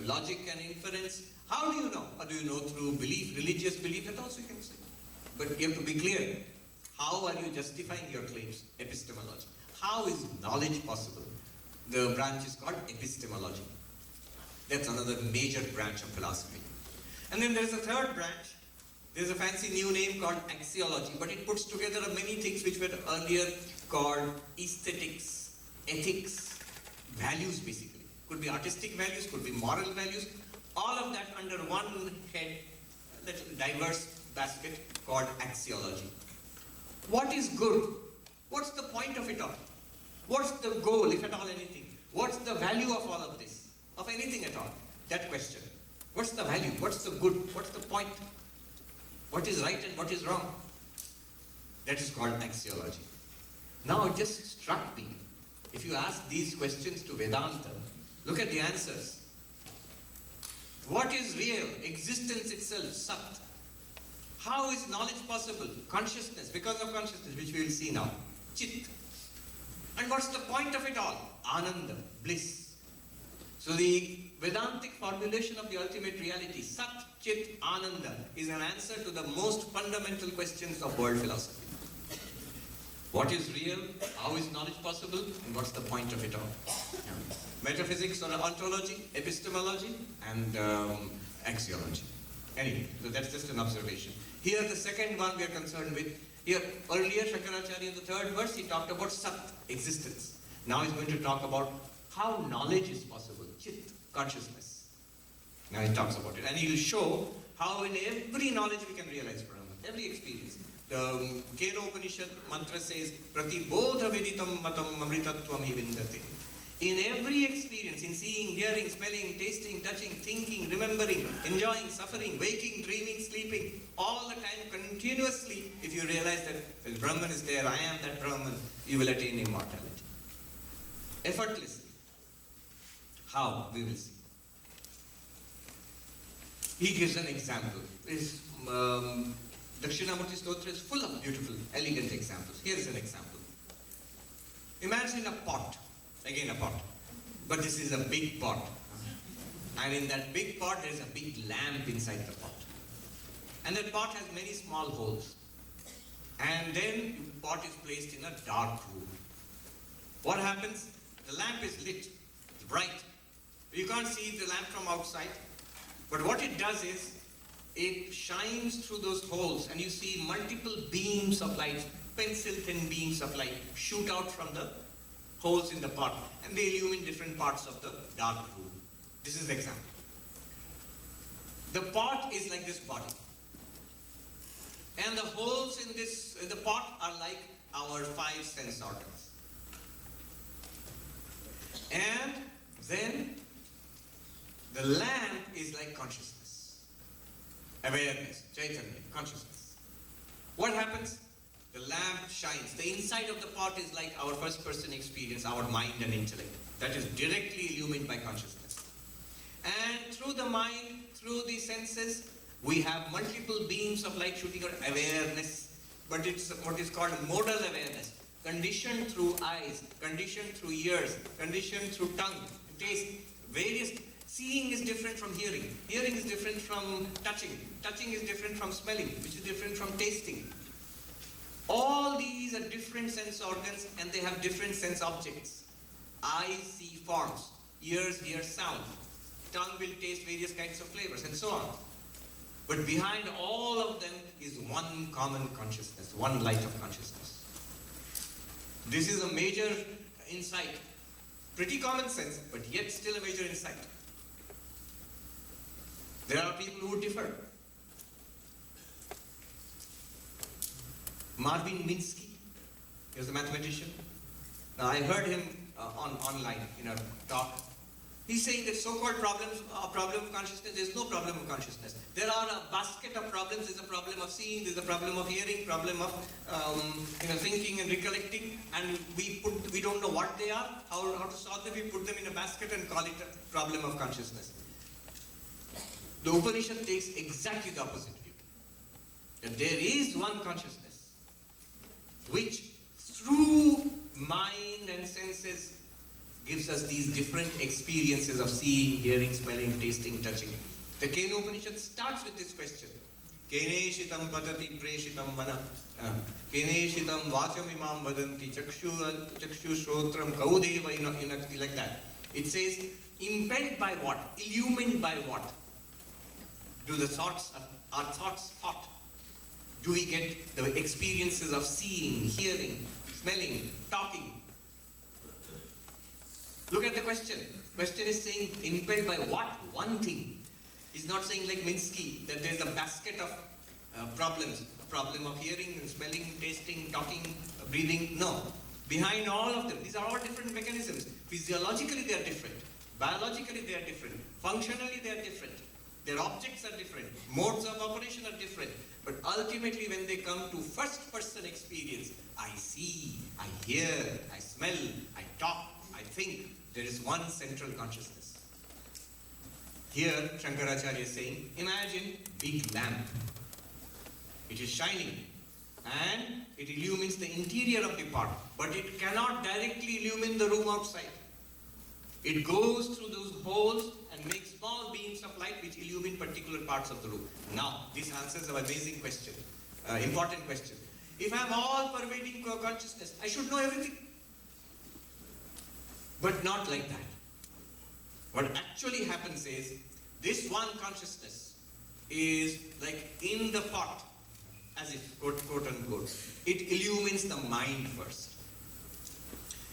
logic and inference? How do you know? Or do you know through belief, religious belief? That also you can say. But you have to be clear. How are you justifying your claims? Epistemology. How is knowledge possible? The branch is called epistemology. That's another major branch of philosophy. And then there's a third branch. There's a fancy new name called axiology, but it puts together many things which were earlier called aesthetics, ethics, values basically. Could be artistic values, could be moral values, all of that under one head, that diverse basket called axiology. What is good? What's the point of it all? What's the goal, if at all anything? What's the value of all of this? Of anything at all? That question. What's the value? What's the good? What's the point? What is right and what is wrong? That is called axiology. Now it just struck me. If you ask these questions to Vedanta, look at the answers. What is real? Existence itself, Sat. How is knowledge possible? Consciousness, because of consciousness, which we will see now. Chit. And what's the point of it all? Ananda, bliss. So the Vedantic formulation of the ultimate reality, Sat, Chit, Ananda, is an answer to the most fundamental questions of world philosophy. What is real? How is knowledge possible? And what's the point of it all? Yeah. Metaphysics or ontology, epistemology, and axiology. Anyway, so that's just an observation. Here the second one we are concerned with. Here, earlier Shankaracharya in the third verse, he talked about Sat, existence. Now he's going to talk about how knowledge is possible, Chit, consciousness. Now he talks about it. And he will show how in every knowledge we can realize Brahman, every experience. The Kena Upanishad mantra says, Pratibodha viditam matam amritatvam hi vindate. In every experience, in seeing, hearing, smelling, tasting, touching, thinking, remembering, enjoying, suffering, waking, dreaming, sleeping, all the time, continuously, if you realize that when Brahman is there, I am that Brahman, you will attain immortality. Effortlessly. How? We will see. He gives an example. His Dakshinamurti Stotra is full of beautiful, elegant examples. Here is an example. Imagine a pot. Again a pot. But this is a big pot. And in that big pot there is a big lamp inside the pot. And that pot has many small holes. And then the pot is placed in a dark room. What happens? The lamp is lit. It's bright. You can't see the lamp from outside. But what it does is, it shines through those holes and you see multiple beams of light, pencil-thin beams of light shoot out from the holes in the pot, and they illumine different parts of the dark room. This is the example. The pot is like this body. And the holes in the pot are like our 5 sense organs. And then the lamp is like consciousness, awareness, Chaitanya, consciousness. What happens? The lamp shines. The inside of the pot is like our first person experience, our mind and intellect. That is directly illumined by consciousness. And through the mind, through the senses, we have multiple beams of light shooting out awareness. But it's what is called modal awareness. Conditioned through eyes, conditioned through ears, conditioned through tongue, taste, various. Seeing is different from hearing. Hearing is different from touching. Touching is different from smelling, which is different from tasting. All these are different sense organs and they have different sense objects. Eyes see forms, ears hear sound, tongue will taste various kinds of flavors and so on. But behind all of them is one common consciousness, one light of consciousness. This is a major insight. Pretty common sense, but yet still a major insight. There are people who differ. Marvin Minsky, he was a mathematician. Now I heard him online in a talk. He's saying that so-called problem of consciousness, there's no problem of consciousness. There are a basket of problems. There's a problem of seeing, there's a problem of hearing, problem of thinking and recollecting, and we don't know what they are, how to solve them. We put them in a basket and call it a problem of consciousness. The Upanishad takes exactly the opposite view. That there is one consciousness, which through mind and senses gives us these different experiences of seeing, hearing, smelling, tasting, touching. The Kena Upanishad starts with this question. Keneshitam patati preshitam mana. Keneshitam vacham imam vadanti chakshu shrotram kaudeva, like that. It says, impelled by what? Illumined by what? Do the thoughts, our thoughts thought? Do we get the experiences of seeing, hearing, smelling, talking? Look at the question. Question is saying, impelled by what? One thing. He's not saying like Minsky, that there's a basket of problems. A problem of hearing, smelling, tasting, talking, breathing. No. Behind all of them, these are all different mechanisms. Physiologically they are different. Biologically they are different. Functionally they are different. Their objects are different. Modes of operation are different. But ultimately when they come to first person experience, I see, I hear, I smell, I talk, I think. There is one central consciousness. Here, Shankaracharya is saying, imagine big lamp. It is shining and it illumines the interior of the pot, but it cannot directly illumine the room outside. It goes through those holes and makes small beams of light which illumine particular parts of the room. Now, this answers an amazing question, important question. If I am all pervading consciousness, I should know everything. But not like that. What actually happens is, this one consciousness is like in the pot, as if, quote unquote, it illumines the mind first.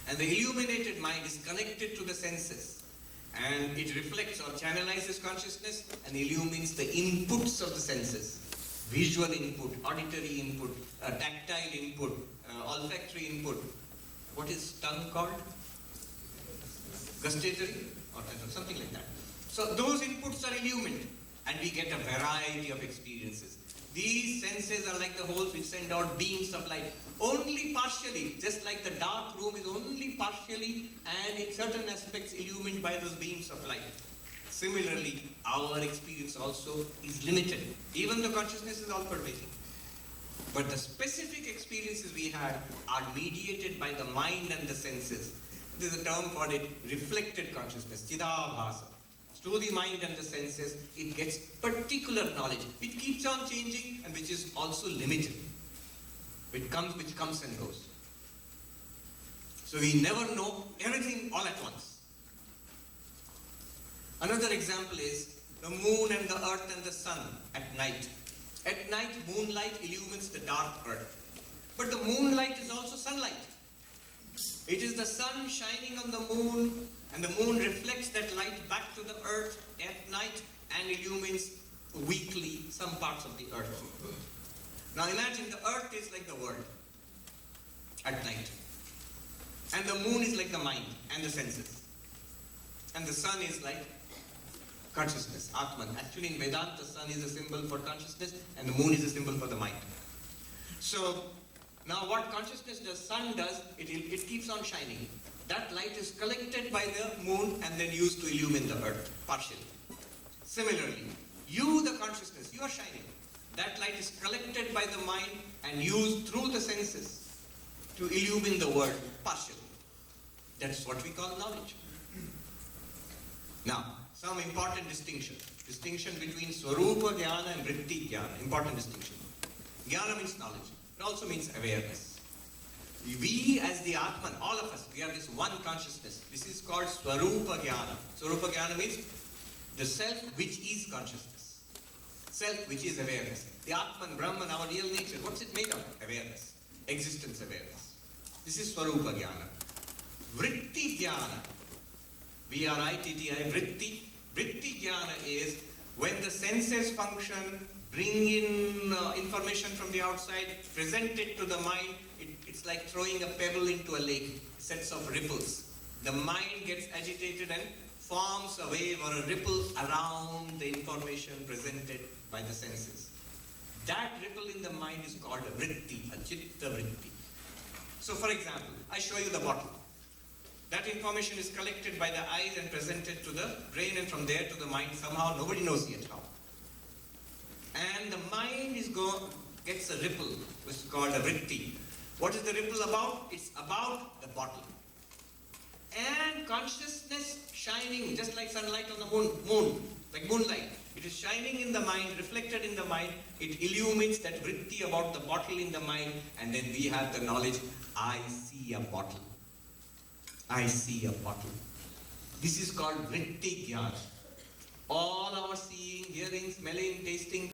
And the illuminated mind is connected to the senses. And it reflects or channelizes consciousness and illumines the inputs of the senses. Visual input, auditory input, tactile input, olfactory input. What is tongue called? Gustatory? Or something like that. So those inputs are illumined and we get a variety of experiences. These senses are like the holes which send out beams of light. Only partially, just like the dark room is only partially and in certain aspects illumined by those beams of light. Similarly, our experience also is limited. Even the consciousness is all pervading. But the specific experiences we had are mediated by the mind and the senses. There's a term for it, reflected consciousness, chidabhasa. Through the mind and the senses, it gets particular knowledge, which keeps on changing and which is also limited. Which comes and goes. So we never know everything all at once. Another example is the moon and the earth and the sun at night. At night, moonlight illumines the dark earth. But the moonlight is also sunlight. It is the sun shining on the moon, and the moon reflects that light back to the earth at night and illumines weakly some parts of the earth. Now imagine the earth is like the world at night. And the moon is like the mind and the senses. And the sun is like consciousness, Atman. Actually in Vedanta, the sun is a symbol for consciousness and the moon is a symbol for the mind. So now what consciousness does, sun does, it keeps on shining. That light is collected by the moon and then used to illumine the earth, partially. Similarly, you, the consciousness, you are shining. That light is collected by the mind and used through the senses to illumine the world, partially. That's what we call knowledge. Now, some important distinction. Distinction between Swarupa Jnana and Vritti Jnana. Important distinction. Jnana means knowledge. It also means awareness. We as the Atman, all of us, we are this one consciousness. This is called Swarupa Jnana. Swarupa Jnana means the self which is consciousness. Self which is awareness. The Atman, Brahman, our real nature, what's it made of? Awareness. Existence awareness. This is Swarupa Jnana. Vritti Jnana. V-R-I-T-T-I, Vritti. Vritti Jnana is when the senses function, bring in information from the outside, present it to the mind. It's like throwing a pebble into a lake, sets of ripples. The mind gets agitated and forms a wave or a ripple around the information presented by the senses. That ripple in the mind is called a vritti, a chitta vritti. So for example, I show you the bottle. That information is collected by the eyes and presented to the brain, and from there to the mind somehow, nobody knows yet how. And the mind gets a ripple, which is called a vritti. What is the ripple about? It's about the bottle. And consciousness shining, just like sunlight on the moon, like moonlight. It is shining in the mind, reflected in the mind. It illumines that vritti about the bottle in the mind, and then we have the knowledge, I see a bottle. I see a bottle. This is called vritti jnana. All our seeing, hearing, smelling, tasting,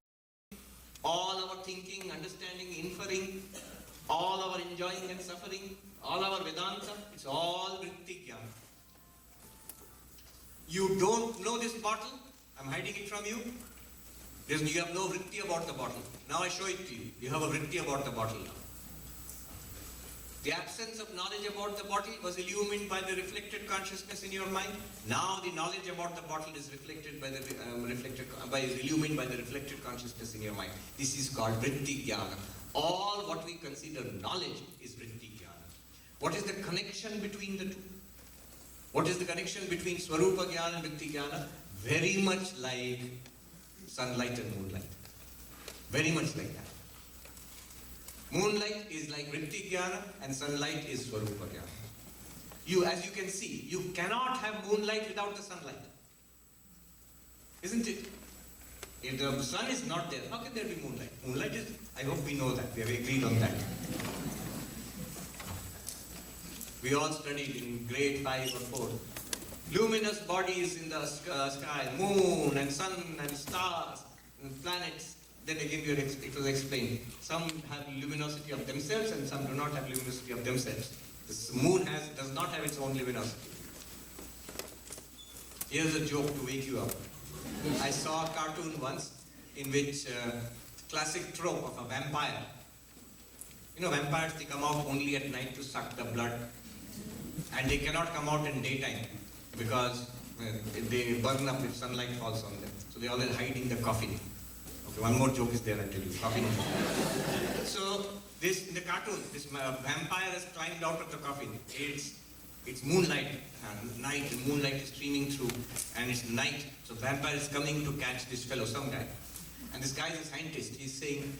all our thinking, understanding, inferring, all our enjoying and suffering, all our Vedanta, it's all vritti jnana. You don't know this bottle, I'm hiding it from you. You have no vritti about the bottle. Now I show it to you. You have a vritti about the bottle now. The absence of knowledge about the bottle was illumined by the reflected consciousness in your mind. Now the knowledge about the bottle is reflected by the illumined by the reflected consciousness in your mind. This is called vritti jnana. All what we consider knowledge is vritti jnana. What is the connection between the two? What is the connection between swarupa jnana and vritti jnana? Very much like sunlight and moonlight. Very much like that. Moonlight is like vritti jnana and sunlight is swarupa jnana. As you can see, you cannot have moonlight without the sunlight. Isn't it? If the sun is not there, how can there be moonlight? Moonlight is, I hope we know that, we have agreed on that. We all studied in grade 5 or 4. Luminous bodies in the sky, moon and sun and stars and planets. Then again it was explained. Some have luminosity of themselves and some do not have luminosity of themselves. The moon does not have its own luminosity. Here's a joke to wake you up. I saw a cartoon once in which classic trope of a vampire. You know, vampires, they come out only at night to suck the blood. And they cannot come out in daytime because they burn up if sunlight falls on them. So they always hide in the coffin. Okay, one more joke is there, I tell you. Coffin. So in the cartoon, this vampire has climbed out of the coffin. It's moonlight, night, the moonlight is streaming through, and it's night. So vampire is coming to catch this fellow, some guy. And this guy is a scientist. He's saying,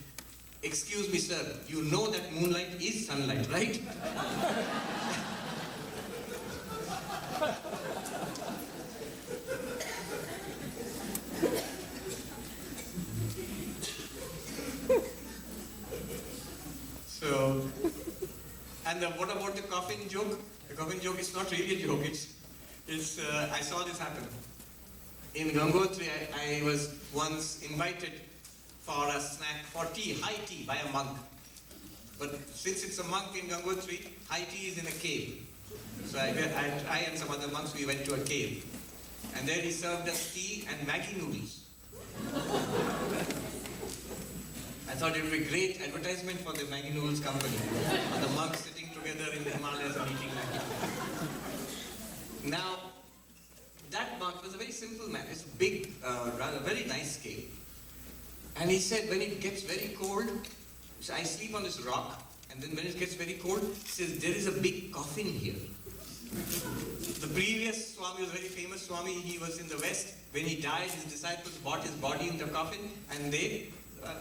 "Excuse me, sir, you know that moonlight is sunlight, right?" So, and what about the coffin joke? The coffin joke is not really a joke. I saw this happen. In Gangotri, I was once invited for a snack, for tea, high tea, by a monk. But since it's a monk in Gangotri, high tea is in a cave. So I and some other monks, we went to a cave. And there he served us tea and Maggi noodles. I thought it would be a great advertisement for the Maggi noodles company. The monks sitting together in the Himalayas and eating Maggi noodles. Now, that monk was a very simple man. It's a big, rather very nice cave. And he said, when it gets very cold, so I sleep on this rock, and then when it gets very cold, he says, there is a big coffin here. The previous Swami was a very famous Swami. He was in the West. When he died, his disciples brought his body in the coffin, and they,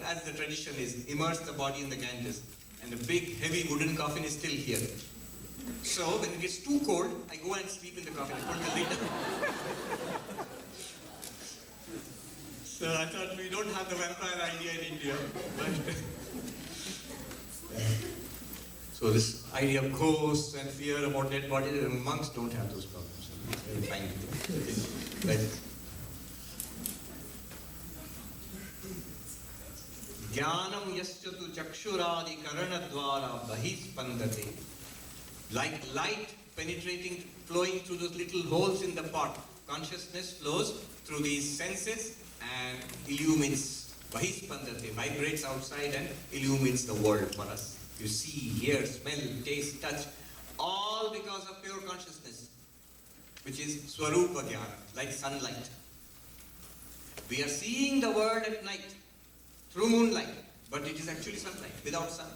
as the tradition is, immersed the body in the Ganges. And the big, heavy wooden coffin is still here. So when it gets too cold, I go and sleep in the coffin. I put the lid down. So I thought we don't have the vampire idea in India. But so this idea of ghosts and fear about dead bodies, monks don't have those problems. It's very fine. But Jnanam yasyatu chakshuradi karanadvara bahispandate. Like light penetrating, flowing through those little holes in the pot, consciousness flows through these senses and illumines, bahispandate, vibrates outside and illumines the world for us. You see, hear, smell, taste, touch, all because of pure consciousness. which is Swarupa Jnana, like sunlight. We are seeing the world at night through moonlight, but it is actually sunlight, without sun.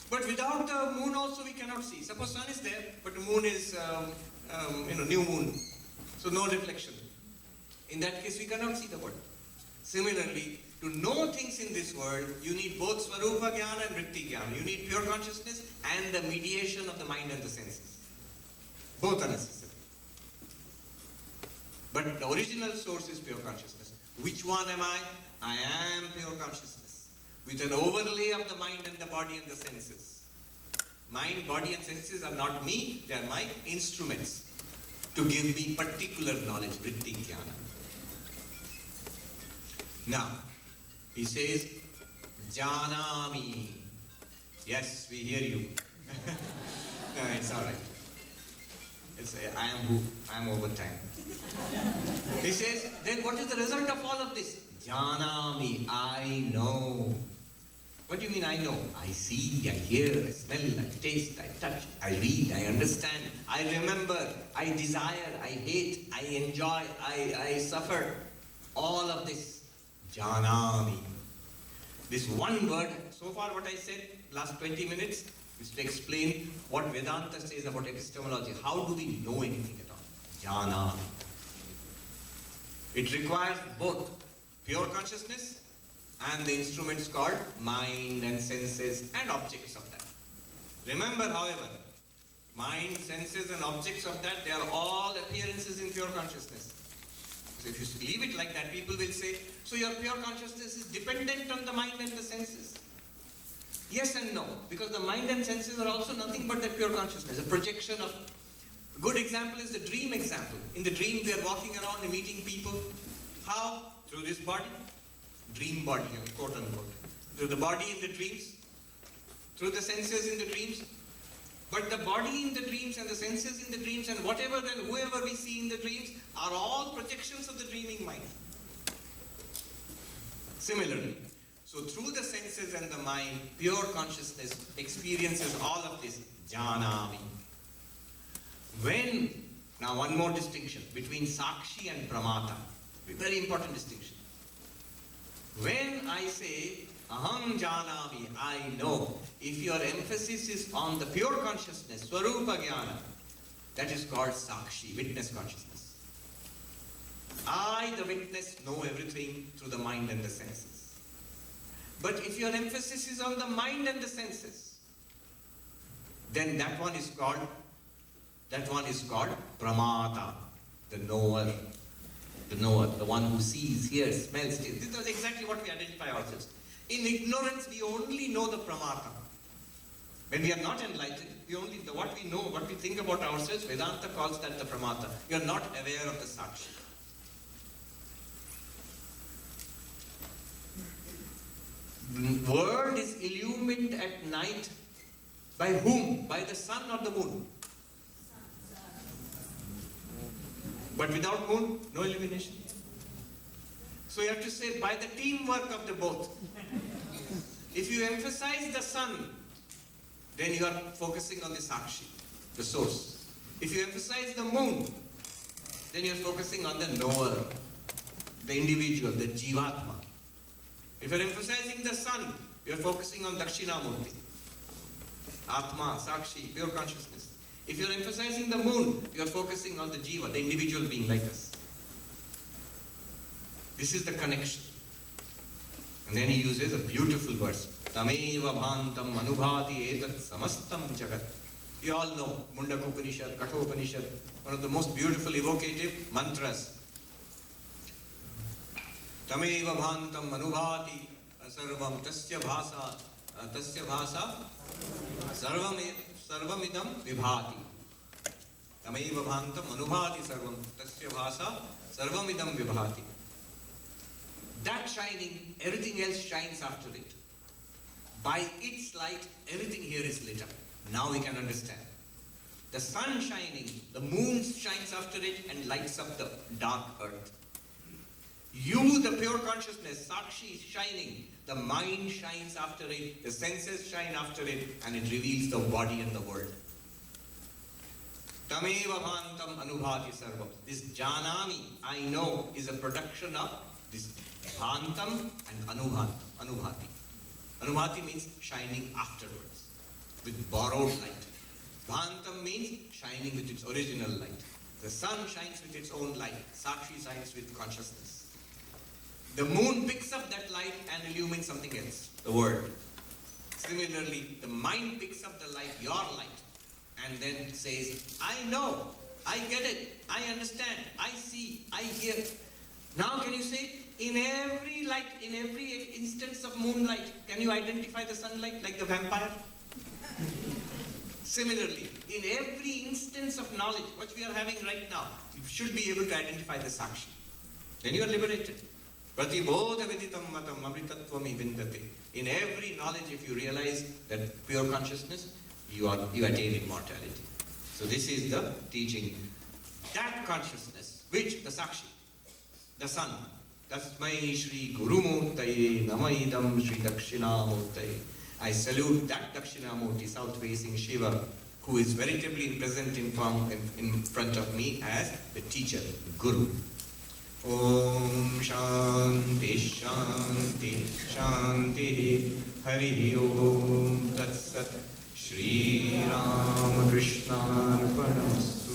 But without the moon also we cannot see. Suppose sun is there, but the moon is, new moon. So no reflection. In that case, we cannot see the world. Similarly, to know things in this world, you need both Swarupa Jnana and Vritti Jnana. You need pure consciousness and the mediation of the mind and the senses. Both are necessary. But the original source is pure consciousness. Which one am I? I am pure consciousness, with an overlay of the mind and the body and the senses. Mind, body and senses are not me, they are my instruments to give me particular knowledge, Vritti Jnana. Now, he says, Janami. Yes, we hear you. No, it's all right. I am who? I am over time. He says, then what is the result of all of this? Janami, I know. What do you mean I know? I see, I hear, I smell, I taste, I touch, I read, I understand, I remember, I desire, I hate, I enjoy, I suffer. All of this. Janami. This one word, so far what I said, last 20 minutes, is to explain what Vedanta says about epistemology. How do we know anything at all? Janami. It requires both pure consciousness and the instruments called mind and senses and objects of that. Remember, however, mind, senses and objects of that, they are all appearances in pure consciousness. So if you leave it like that, people will say, so your pure consciousness is dependent on the mind and the senses. Yes and no, because the mind and senses are also nothing but that pure consciousness, a projection of. A good example is the dream example. In the dream, we are walking around and meeting people. How? Through this body. Dream body, quote unquote. Through the body in the dreams, through the senses in the dreams. But the body in the dreams and the senses in the dreams and whatever and whoever we see in the dreams are all projections of the dreaming mind. Similarly, so through the senses and the mind, pure consciousness experiences all of this, Janami. Now one more distinction between Sakshi and Pramata, very important distinction. When I say, Aham Janami, I know, if your emphasis is on the pure consciousness, Swarupa Jnana, that is called Sakshi, witness consciousness. I, the witness, know everything through the mind and the senses. But if your emphasis is on the mind and the senses, then that one is called Pramata, the knower. The knower, the one who sees, hears, smells, tastes. This is exactly what we identify ourselves. In ignorance, we only know the Pramata. When we are not enlightened, what we know, what we think about ourselves, Vedanta calls that the Pramata. You are not aware of the Sakshi. The world is illumined at night by whom? By the sun or the moon? But without moon, no illumination. So you have to say by the teamwork of the both. If you emphasize the sun, then you are focusing on the Sakshi, the source. If you emphasize the moon, then you are focusing on the knower, the individual, the Jivatma. If you are emphasizing the sun, you are focusing on Dakshinamurti, Atma, Sakshi, pure consciousness. If you are emphasizing the moon, you are focusing on the Jiva, the individual being like us. This is the connection. And then he uses a beautiful verse. Tameva bhantam anubhati etat samastam jagat. You all know Mundaka Upanishad, Kathopanishad, one of the most beautiful evocative mantras. Tameva bhantam anubhati sarvam tasya bhasa sarvam idam vibhati. Tameva bhantam anubhati sarvam tasya bhasa sarvam idam vibhati. That shining, everything else shines after it. By its light, everything here is lit up. Now we can understand. The sun shining, the moon shines after it and lights up the dark earth. You, the pure consciousness, Sakshi, is shining. The mind shines after it, the senses shine after it, and it reveals the body and the world. Tameva bhantam anubhati sarvam. This janami, I know, is a production of this bhantam and anubhati. Anubhati means shining afterwards, with borrowed light. Bhantam means shining with its original light. The sun shines with its own light. Sakshi shines with consciousness. The moon picks up that light and illumines something else, the world. Similarly, the mind picks up the light, your light, and then says, I know, I get it, I understand, I see, I hear. Now can you say, in every light, in every instance of moonlight, can you identify the sunlight like the vampire? Similarly, in every instance of knowledge, what we are having right now, you should be able to identify the Sakshi. Then you are liberated. Pratibodha viditam matam amritatvami vindate. In every knowledge, if you realize that pure consciousness, you attain immortality. So this is the teaching. That consciousness, which the Sakshi, the sun, Tasmai Shri Guru Murtaye Namaidam Shri Dakshinamurtaye. I salute that Dakshinamurti, south-facing Shiva, who is veritably present in front of me as the teacher, Guru. Om Shanti Shanti Shanti Hari Om Tat Sat Shri Ram Krishna Arpanamastu.